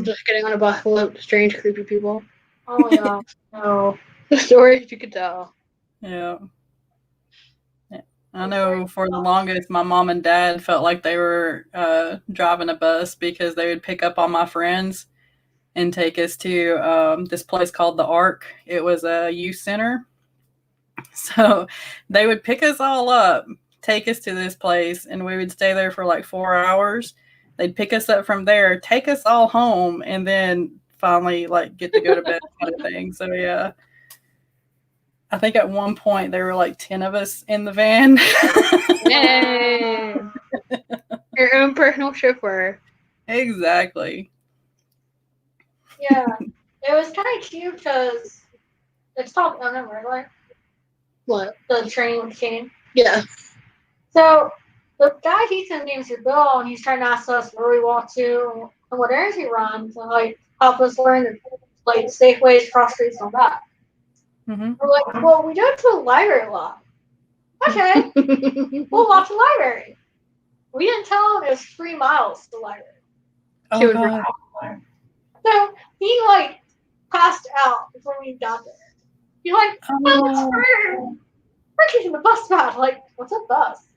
Just getting on a bus full of strange, creepy people.
Oh my gosh, no.
The stories you could tell.
Yeah. I know for the longest, my mom and dad felt like they were driving a bus because they would pick up all my friends and take us to this place called the Ark. It was a youth center. So they would pick us all up, take us to this place, and we would stay there for like 4 hours. They'd pick us up from there, take us all home, and then finally like get to go to bed kind of thing. So yeah. I think at one point there were like 10 of us in the van.
Yay! Your own personal chauffeur.
Exactly.
Yeah. It was kind of cute because it's called Unreal, right?
What?
The train came.
Yeah.
So the guy he's in name's your Bill, and he's trying to ask us where we walk to and what areas we run to like help us learn the like safe ways, cross streets, and all that.
Mm-hmm.
We're like, well, we go to the library a lot. Okay, we'll walk to the library. We didn't tell him it was 3 miles to the library.
Oh, God.
So he like passed out before we got there. He's like,
Oh.
we're kicking the bus back. Like, what's a bus?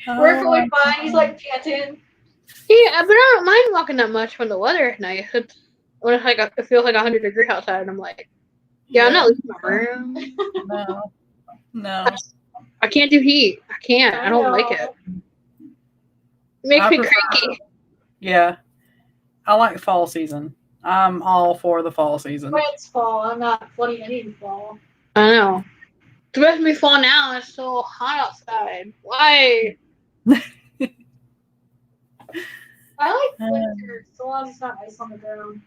We're going fine. He's like panting.
Yeah, but I don't mind walking that much when the weather is nice. When it's like it feels like 100 degrees outside, and I'm like, yeah, I'm not leaving my room.
No.
I can't do heat. I can't. I don't like it. It makes
I
me
prefer-
cranky.
Yeah. I like fall season. I'm all for the fall season.
When it's fall, I'm not flooding any fall.
I know. It's supposed to be fall now. It's so hot outside. Why?
I like winter, so long as it's not ice on the ground.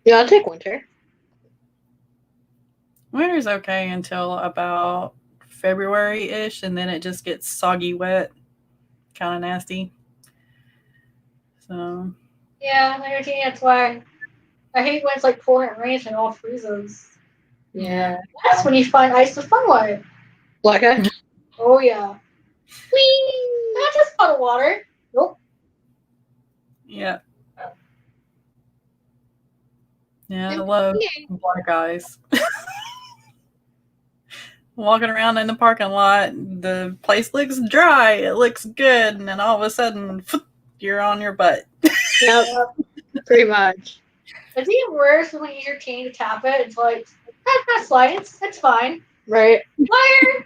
Yeah, I'll take winter.
Winter's okay until about February-ish, and then it just gets soggy wet. Kind of nasty. So...
Yeah, I think that's why I hate when it's like pouring it rains and it all freezes.
Yeah.
That's when you find ice the fun way.
Like a
Oh yeah.
whee.
Not just bottled water. Nope.
Yeah. Yeah, I love black ice. Walking around in the parking lot, the place looks dry, it looks good, and then all of a sudden, you're on your butt.
Yep. Pretty much.
It's even worse when you use your cane to tap it. It's like, that's fine. It's fine.
Right.
Liar!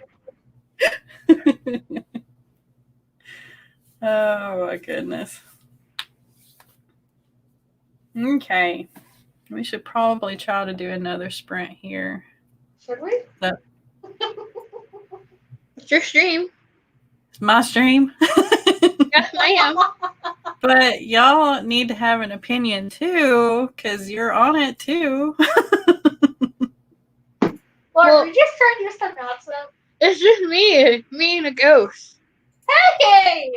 Oh my goodness. Okay. We should probably try to do another sprint here.
Should we?
It's your stream.
It's my stream.
Yes, I am.
But y'all need to have an opinion too, because you're on it too.
Well, we just trying to do some nonsense.
It's just me and a ghost.
Hey!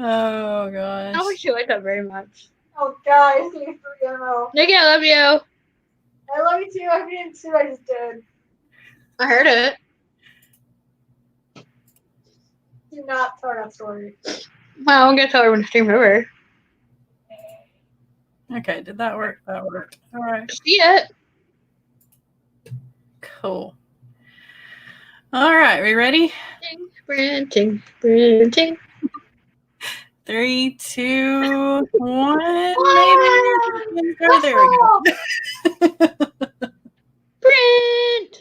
Oh gosh.
I wish you liked that very much.
Oh, guys, you don't know.
Nikki, I love you.
I love you too. I didn't see what I just did.
I heard it.
Do not tell that story.
Well, I'm gonna tell her when the stream's over.
Okay, did that work? That worked. All right.
See it.
Cool. All right, we ready?
Sprinting.
3, 2, 1. Maybe. Oh, there we go.
Sprint.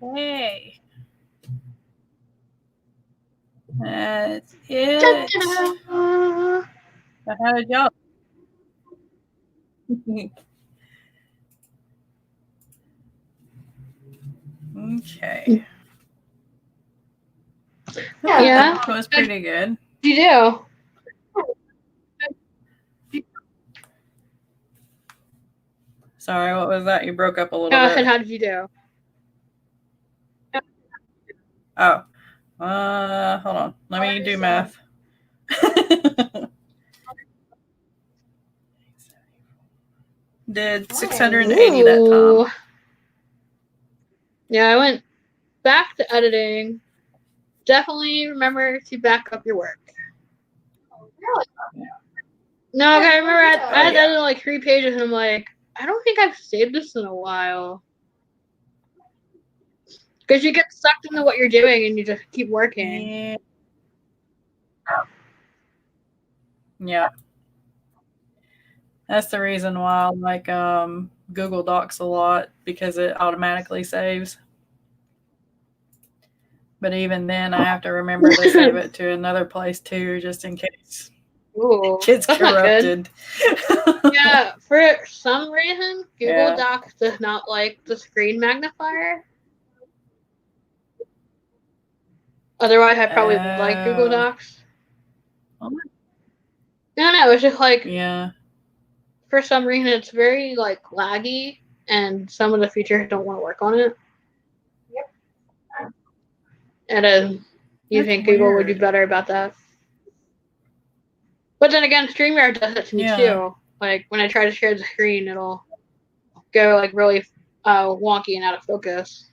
Hey. That's it.
Ta-da!
So how did y'all? Okay.
Yeah.
That was pretty good.
You do.
Sorry, what was that? You broke up a little
I said,
bit.
how did you do?
Oh. Hold on. Let me do math. Did 680 that
Ooh.
time.
Yeah, I went back to editing. Definitely remember to back up your work. No, I remember I had
yeah.
edited like 3 pages, and I'm like, I don't think I've saved this in a while. Because you get sucked into what you're doing and you just keep working.
Yeah. Yeah. That's the reason why I like Google Docs a lot, because it automatically saves. But even then, I have to remember to save it to another place too, just in case
Ooh,
it gets
that's not good.
corrupted.
Yeah, for some reason, Google
Yeah.
Docs does not like the screen magnifier. Otherwise, I probably would like Google Docs. No, it's just like,
Yeah.
for some reason, it's very like laggy, and some of the features don't want to work on it. Yep. And you
That's
think Google would be
weird.
better about that? But then again, StreamYard does it to me
Yeah.
too. Like when I try to share the screen, it'll go like really wonky and out of focus.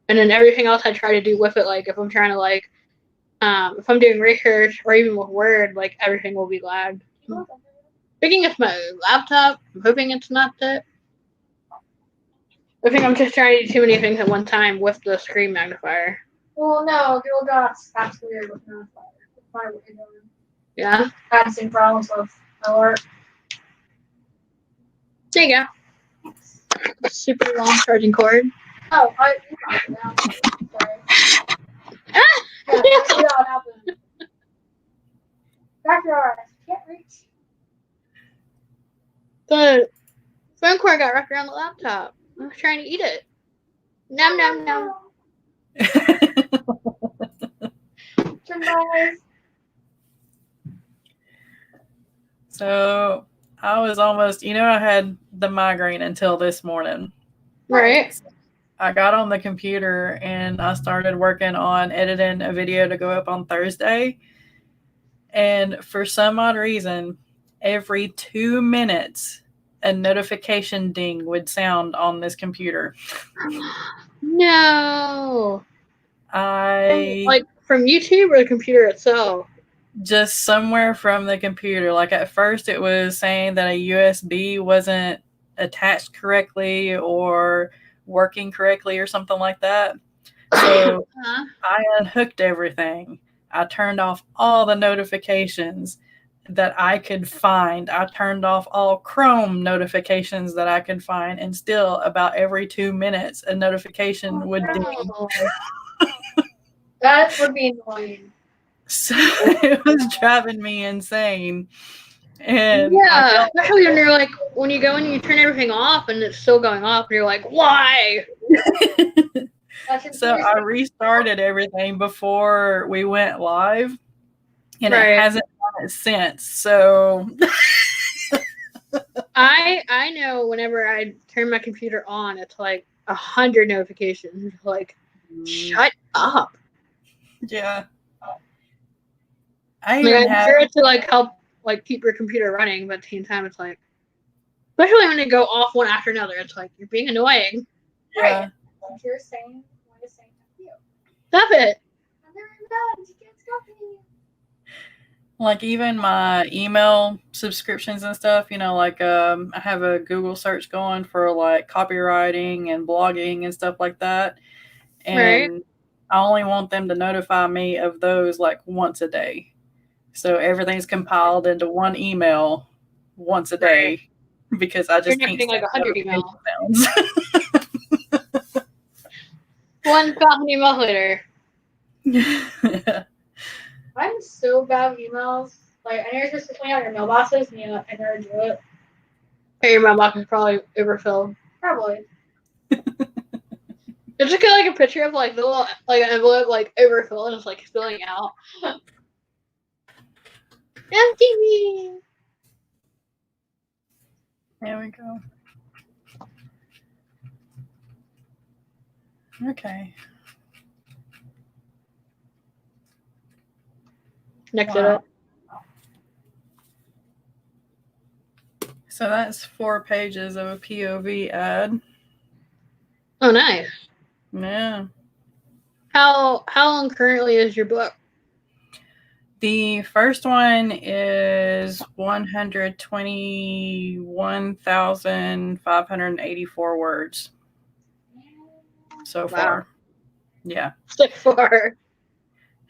And then everything else I try to do with it, like if I'm trying to like, if I'm doing research or even with Word, like everything will be lagged. Thinking it's my laptop. I'm hoping it's not that. I think I'm just trying to do too many things at one time with the screen magnifier.
Well, no, Google Docs. That's weird with magnifier. That's probably what you're doing.
Yeah.
I had the same problems with my work.
There you go. Super long charging cord.
Oh, sorry. Yeah, that's what happened. Back your eyes. Can't reach.
The phone cord got wrapped around the laptop. I was trying to eat it. Nom nom nom.
Surprise.
So I was almost, I had the migraine until this morning.
Right.
I got on the computer and I started working on editing a video to go up on Thursday. And for some odd reason, every 2 minutes, a notification ding would sound on this computer.
No.
I
Like from YouTube or the computer itself?
just somewhere from the computer. Like at first it was saying that a USB wasn't attached correctly or working correctly or something like that. So I unhooked everything. I turned off all the notifications that I could find. I turned off all Chrome notifications that I could find, and still about every 2 minutes a notification would ding.
That would be annoying.
So it was driving me insane. And
yeah, especially when you're like, when you go and you turn everything off and it's still going off, and you're like, why?
So I restarted everything before we went live, and
Right.
it hasn't done it since. So
I know whenever I turn my computer on, it's like 100 notifications. Like, shut up.
Yeah. I
Like,
even
I'm
have
sure it's to like help like keep your computer running, but at the same time, it's like, especially when they go off one after another, it's like you're being annoying.
yeah.
Like you're saying, what is saying to you?
Stop it.
I'm very bad. You can't stop me.
Like even my email subscriptions and stuff, like I have a Google search going for like copywriting and blogging and stuff like that. And
Right.
I only want them to notify me of those like once a day. So everything's compiled into one email once a day, because I just
You're not
can't
getting like
stand
100 emails.
notification sounds.
One Falcon email later.
I'm so bad with emails. Like, I know you're supposed to clean out your mailboxes, and I never do it.
Hey, your mailbox is probably overfilled.
Probably.
Just get like a picture of like the little like an envelope like overfilled and it's like spilling out. Empty me.
There we go. Okay.
Next
Wow.
it up.
So that's 4 pages of a POV ad.
Oh, nice.
Yeah.
How long currently is your book?
The first one is 121,584 words so far. Yeah.
So far.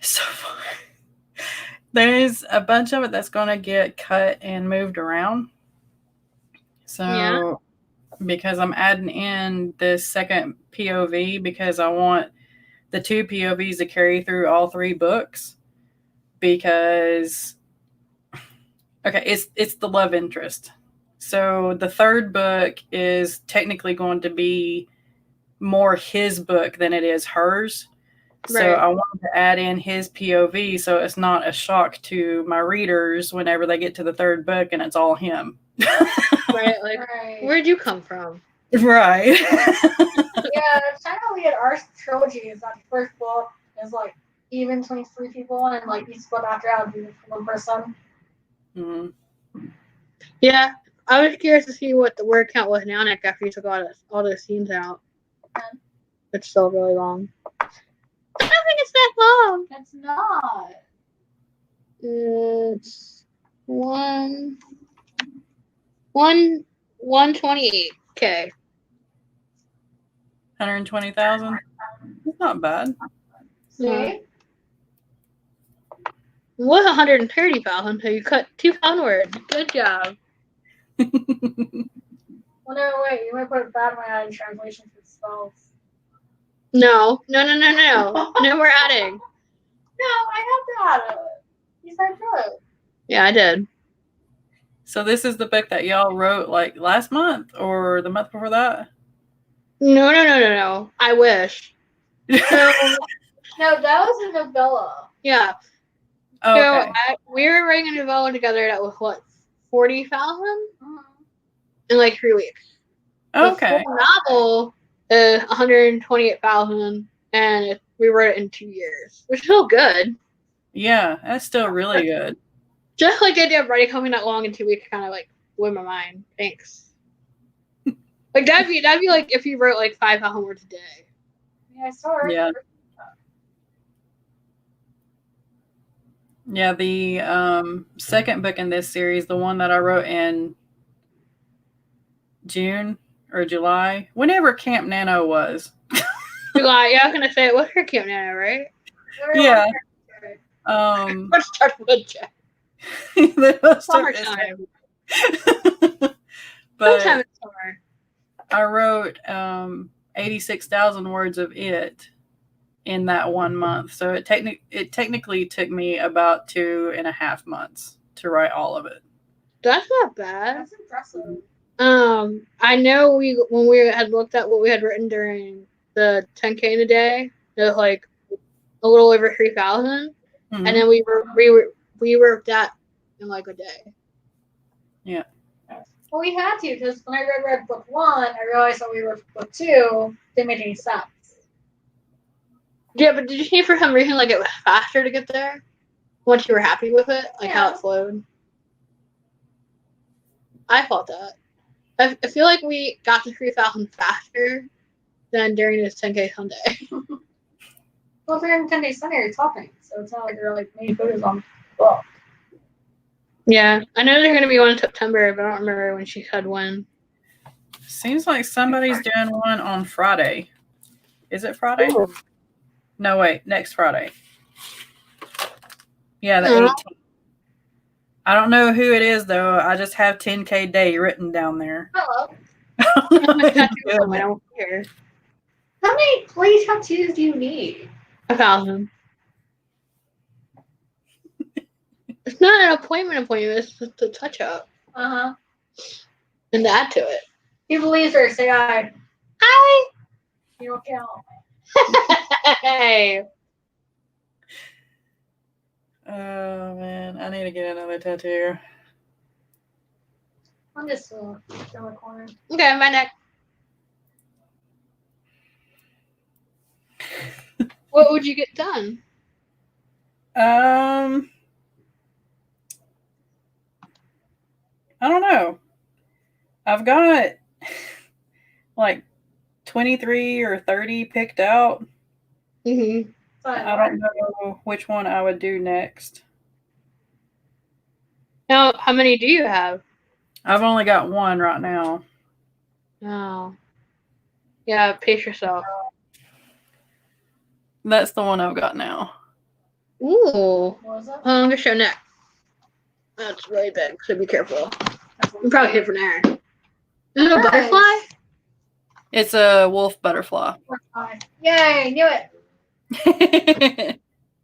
So far. There's a bunch of it that's going to get cut and moved around. So,
Yeah.
because I'm adding in this second POV because I want the 2 POVs to carry through all 3 books. Because, okay, it's the love interest. So the third book is technically going to be more his book than it is hers. So
Right.
I wanted to add in his POV so it's not a shock to my readers whenever they get to the third book and it's all him.
Right. Like,
Right.
where'd you come from?
Right.
Yeah, it's kind of weird. Our trilogy is that the first book is like even 23 people, and like each book after that would be from one person.
Mhm.
Yeah. I was curious to see what the word count was now, Nick, after you took all those scenes out. It's still really long. I don't think it's that long.
It's not.
It's 128. Okay.
120,000. That's not bad.
See?
It was 130,000, so you cut 2,000 words. Good job.
Well, no, wait. You might put it bad when I add translation for spells.
No, no, we're adding.
No, I have to add it. You said good.
Yeah, I did.
So this is the book that y'all wrote like last month or the month before that?
No. I wish. So,
No, that was a novella.
yeah.
Oh,
So
okay.
we were writing a novella together that was what, 40,000 in like 3 weeks.
Okay.
The full novel is 128,000, and we wrote it in 2 years, which is still good.
Yeah, that's still really good.
Just like the idea of writing something that long in 2 weeks kind of like blew my mind. Thanks. Like that'd be like if you wrote like 5,000 words a day.
Yeah, I saw it.
Yeah. Yeah, the second book in this series, the one that I wrote in June or July, whenever Camp Nano was.
July, yeah, I was gonna say it was her cute Nana, right?
Yeah.
Let's start with Jack. Summertime.
But
Sometime in summer.
I wrote 86,000 words of it in that 1 month. So it technically took me about 2.5 months to write all of it.
That's not bad.
That's impressive.
I know when we had looked at what we had written during the 10K in a day, it was like a little over 3,000,
Mhm.
and then we worked that in like a day.
Yeah.
Well, we had to, because when I read book 1, I realized that we were book 2 didn't make any sense.
Yeah, but did you see for some reason like it was faster to get there once you were happy with it, like how it flowed? I thought that. I feel like we got to 3,000 faster than during this 10K Sunday.
Well, during 10 days Sunday, you're talking, so it's not like you're like making photos on the book.
Yeah, I know there's gonna be one in September, but I don't remember when she said when.
Seems like somebody's doing one on Friday. Is it Friday?
Ooh.
No, wait, next Friday. Yeah, the
Oh.
18th. I don't know who it is, though. I just have 10K day written down there.
Hello.
I don't care.
How many play tattoos do you need?
1,000. It's not an appointment, it's just a touch up
Uh-huh.
and add to it.
He believes her. Say hi.
Hi!
You don't count.
Hey!
Oh man, I need to get another tattoo.
I'm just in the corner.
Okay, my neck. What would you get done?
I don't know. I've got like 23 or 30 picked out.
Mm-hmm.
I don't know which one I would do next.
Now, how many do you have?
I've only got one right now.
Oh. Yeah, pace yourself.
That's the one I've got now.
Ooh.
What was that?
I'm gonna show neck. That's really big, so be careful. You probably hit from there. Is it a
Nice.
butterfly?
It's a wolf butterfly.
Yay, knew it.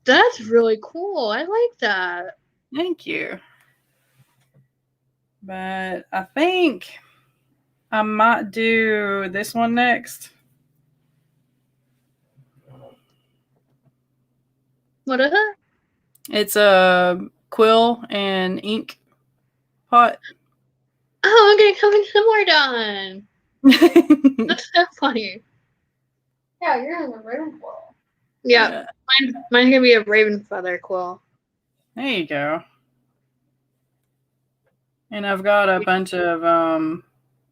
That's really cool. I like that.
Thank you. But I think I might do this one next.
What is it?
It's a quill and ink pot.
Oh, I'm getting something similar done.
Yeah.
That's so funny.
Yeah, you're in the Ravenclaw.
Yeah, mine's gonna be a raven feather quill.
There you go. And I've got a bunch of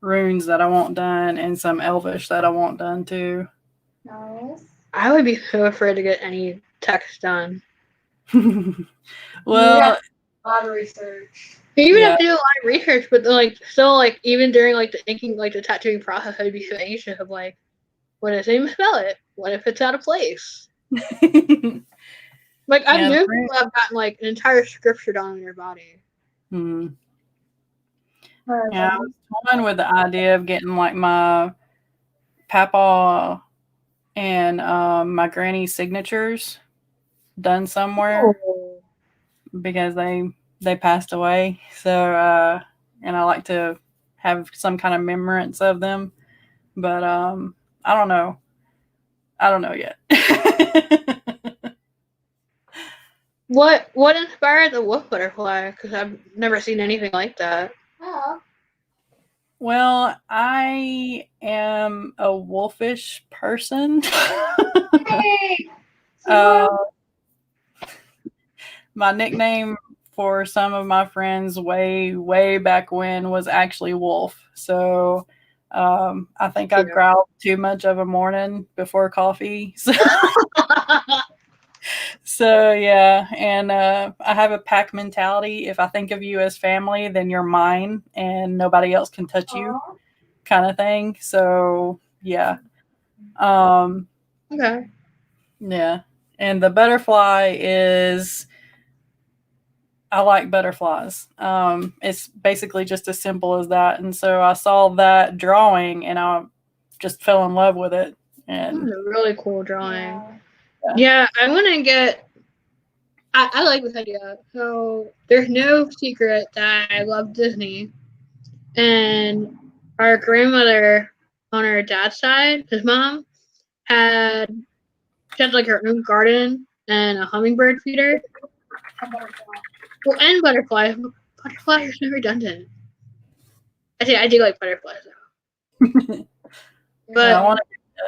runes that I want done and some elvish that I want done too.
Nice.
I would be so afraid to get any text done.
Well,
Yeah. A lot of research.
You even
Yeah.
have to do a lot of research, but like still, like even during like the inking, like the tattooing process, I'd be so anxious of like, what if they misspell it? What if it's out of place? Like I've
Yeah,
known
right.
people have gotten like an entire scripture done on their body.
Hmm. Yeah, I was toying with the idea of getting like my papa and my granny's signatures done somewhere because they passed away. So and I like to have some kind of remembrance of them. But I don't know. I don't know yet.
What inspired the wolf butterfly? Because I've never seen anything like that.
Oh.
Well, I am a wolfish person.
Hey.
Uh, my nickname for some of my friends way back when was actually Wolf. So I think I
Cute.
growled too much of a morning before coffee. So yeah, and I have a pack mentality. If I think of you as family, then you're mine, and nobody else can touch you,
Aw.
kind of thing. So yeah,
Okay.
yeah. And the butterfly is, I like butterflies. It's basically just as simple as that. And so I saw that drawing, and I just fell in love with it.
That's
And
a really cool drawing.
Yeah.
Yeah, I want to get. I like this idea. So there's no secret that I love Disney, and our grandmother on her dad's side, his mom, had she had like her own garden and a hummingbird feeder. Well, and butterflies. Butterflies are so redundant. I do like butterflies though. But
yeah, I want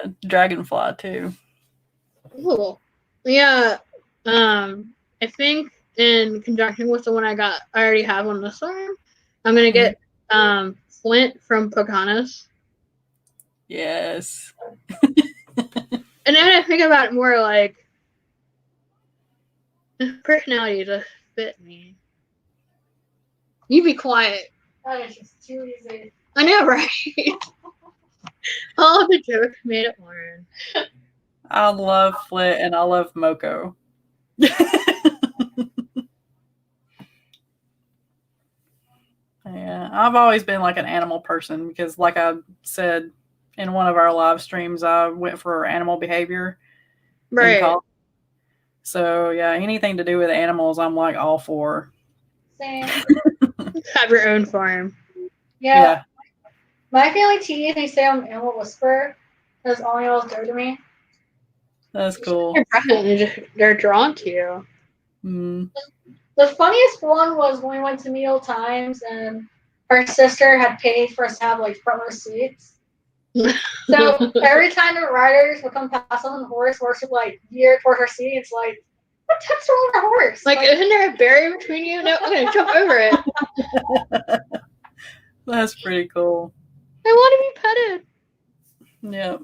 a dragonfly too.
cool. Yeah. I think in conjunction with the one I already have on this arm, I'm gonna get Flint from Pocahontas.
Yes.
And then I think about it more like his personality just fit me. You be quiet.
That is just too easy.
I know, right? All the jokes made it Lauren.
I love Flit and I love Moko. Yeah, I've always been like an animal person because, like I said in one of our live streams, I went for animal behavior in
Right.
college. So yeah, anything to do with animals, I'm like all for.
Same.
Have your own farm.
Yeah. My family tease me say I'm an animal whisperer because all animals go to me.
That's cool.
They're drawn to you.
Mm.
The funniest one was when we went to Medieval Times and her sister had paid for us to have like front row seats. So every time the riders would come past on the horse would like veer toward her seat. It's like, what touched wrong with her horse?
Like, isn't there a barrier between you? No, I'm gonna jump over it.
That's pretty cool.
I want to be petted.
Yep.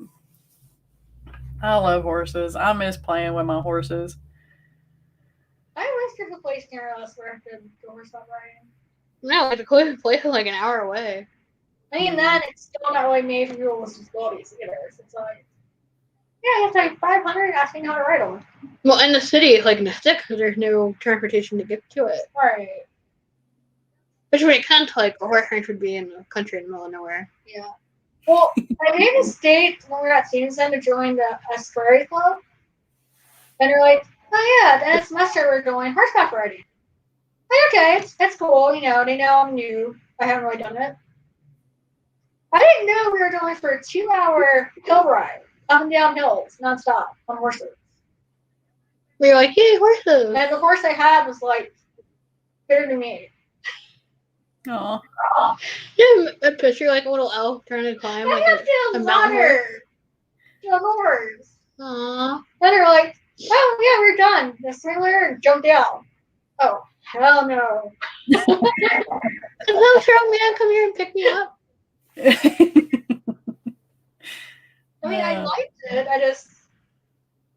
I love horses. I miss playing with my horses.
I wish there was a place near us where I could go horseback riding.
No, like the place is like an hour away.
I mean, then it's still not really made for people with disabilities either. So it's like, yeah, you have to like 500 asking how to ride them.
Well, in the city, it's like in the stick because there's no transportation to get to it.
Right.
Which when it comes to like a horse ranch would be in the country in the middle of nowhere.
Yeah. Well, I made a mistake when we were at Stevenson to join the Estuary Club. And they're like, oh yeah, the end of semester we're going horseback riding. Like, okay, that's cool. You know, they know I'm new. I haven't really done it. I didn't know we were going for a 2-hour hill ride up and down hills nonstop on horses.
We were like, yay, horses!
And the horse I had was like bigger than me.
Aw.
Yeah, a picture like a little elf trying to climb
I
like
have
a
to
mountain
water the horse.
Aww.
Then they're like, oh yeah, we're done. The swingler and jump down. Oh, hell no.
Hello, strong man, come here and pick me up.
I mean, I
Yeah.
liked it. I just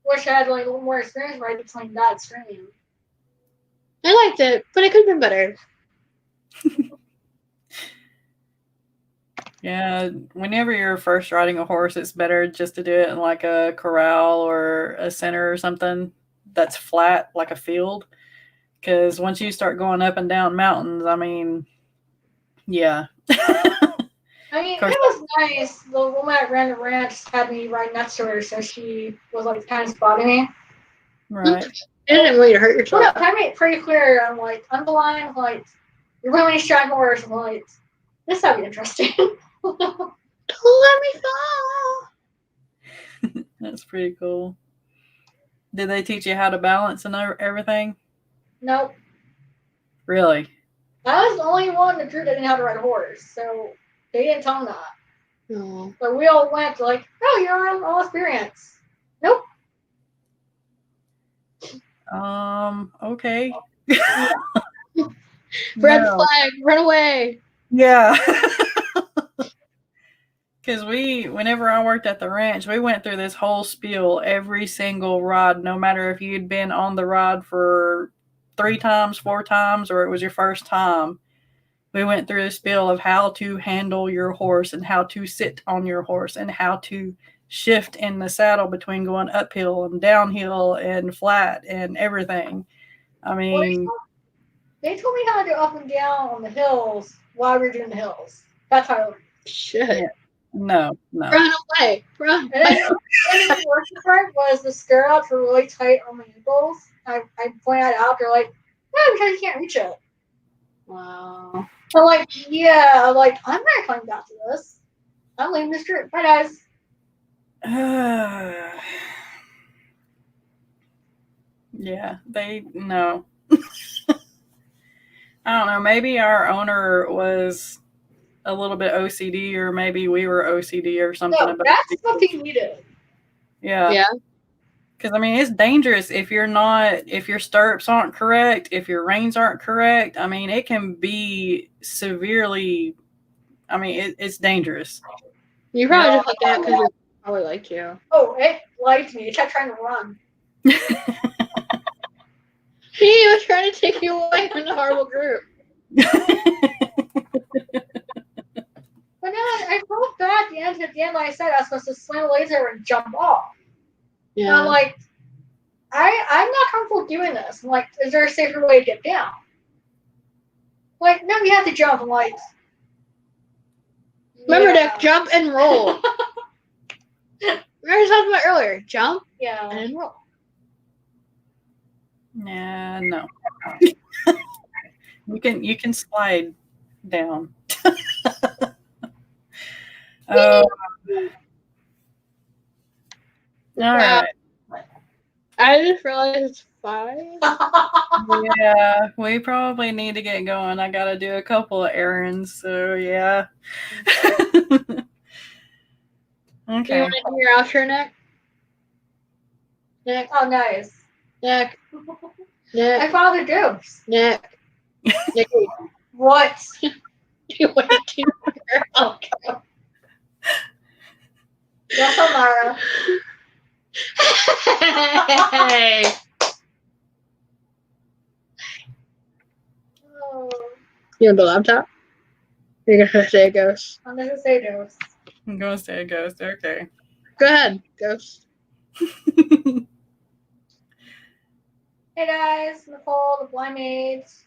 wish I had like a little more experience riding between that extreme.
I liked it, but it could have been better.
Yeah, whenever you're first riding a horse, it's better just to do it in like a corral or a center or something that's flat, like a field. Because once you start going up and down mountains, I mean, yeah.
I mean, it
Course.
was nice. The woman that ran the ranch had me right next to her, so she was like kind of spotting me.
Right.
You didn't want you to hurt
Well,
yourself.
no, I made it pretty clear. I'm like, I'm blind. I'm like, you're really strong horse. I'm like, this would be interesting.
Don't let me fall.
That's pretty cool. Did they teach you how to balance and everything?
Nope.
Really?
I was the only one in the group that didn't know how to ride a horse, so they didn't tell me that.
No.
But we all went like, oh, you're all experienced. Nope.
Okay.
Red
No.
flag, run away.
Yeah. Because whenever I worked at the ranch, we went through this whole spiel every single ride, no matter if you'd been on the ride for 3 times, 4 times, or it was your first time. We went through the spiel of how to handle your horse and how to sit on your horse and how to shift in the saddle between going uphill and downhill and flat and everything. I mean,
They told me how to go up and down on the hills while we were doing the hills. That's how I learned.
Shit.
Yeah. no.
Run away. Run.
And then the worst part was the stirrups were really tight on my ankles. I pointed that out. They're like, no, because you can't reach it.
Wow.
I'm like, yeah. I'm like, I'm not coming back to this. I'm leaving this group. Bye, guys.
Yeah, no. I don't know. Maybe our owner was a little bit OCD, or maybe we were OCD or something.
No,
about
that's
it.
what they needed.
Yeah.
Yeah.
Because, I mean, it's dangerous if your stirrups aren't correct, if your reins aren't correct. I mean, it can be severely, I mean, it's dangerous.
You probably just like that because it probably liked you.
Oh, it liked me. It kept trying to run.
He was trying to take you away from the horrible group.
But no, I felt bad at the end, like I said, I was supposed to swing a laser and jump off. And I'm like, I'm not comfortable doing this. I'm like, is there a safer way to get down? Like, no, you have to jump. I'm like,
Remember
yeah.
to jump and roll. We already talked about earlier. Jump
Yeah.
and roll.
Yeah, no. you can slide down. Oh, all right.
I just realized it's 5.
Yeah, we probably need to get going. I gotta do a couple of errands, so yeah.
Do you
Okay.
want to do your outro, Nick? Nick,
Oh, nice.
Nick,
I
Nick,
found the jokes.
Nick. Nick,
What?
you want to do your outro?
Yes, Amara.
Hey.
Oh,
You want the laptop? You're gonna say a ghost.
I'm gonna say jokes.
I'm gonna say a ghost. Okay.
Go ahead, ghost.
Hey guys, Nicole, the Blind Maids.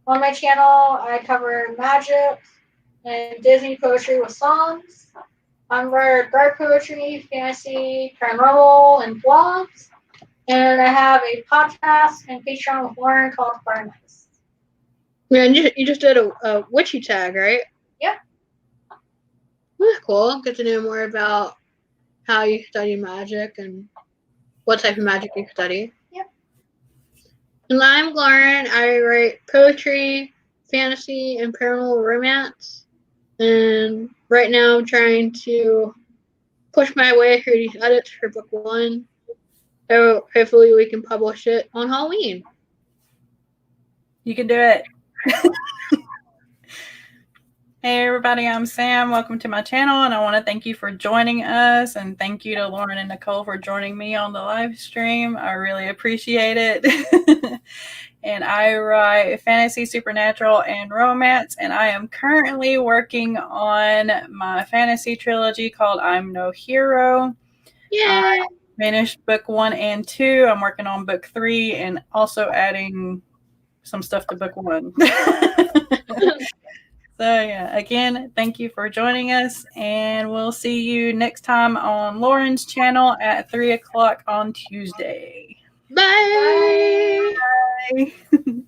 On my channel, I cover magic and Disney poetry with songs. I'm writer of dark poetry, fantasy, paranormal, and blogs. And I have a podcast and Patreon with Lauren called Fire Nights.
Man, you just did a witchy tag, right?
Yep.
That's cool. Get to know more about how you study magic and what type of magic you study.
Yep.
And I'm Lauren. I write poetry, fantasy, and paranormal romance. And right now I'm trying to push my way through these edits for book 1. So hopefully we can publish it on Halloween.
You can do it. Hey everybody, I'm Sam. Welcome to my channel, and I want to thank you for joining us, and thank you to Lauren and Nicole for joining me on the live stream. I really appreciate it. And I write fantasy, supernatural, and romance, and I am currently working on my fantasy trilogy called I'm No Hero.
Yay!
Finished book 1 and 2. I'm working on book 3 and also adding some stuff to book 1. So yeah, again, thank you for joining us, and we'll see you next time on Lauren's channel at 3 o'clock on Tuesday.
Bye.
Bye.
Bye.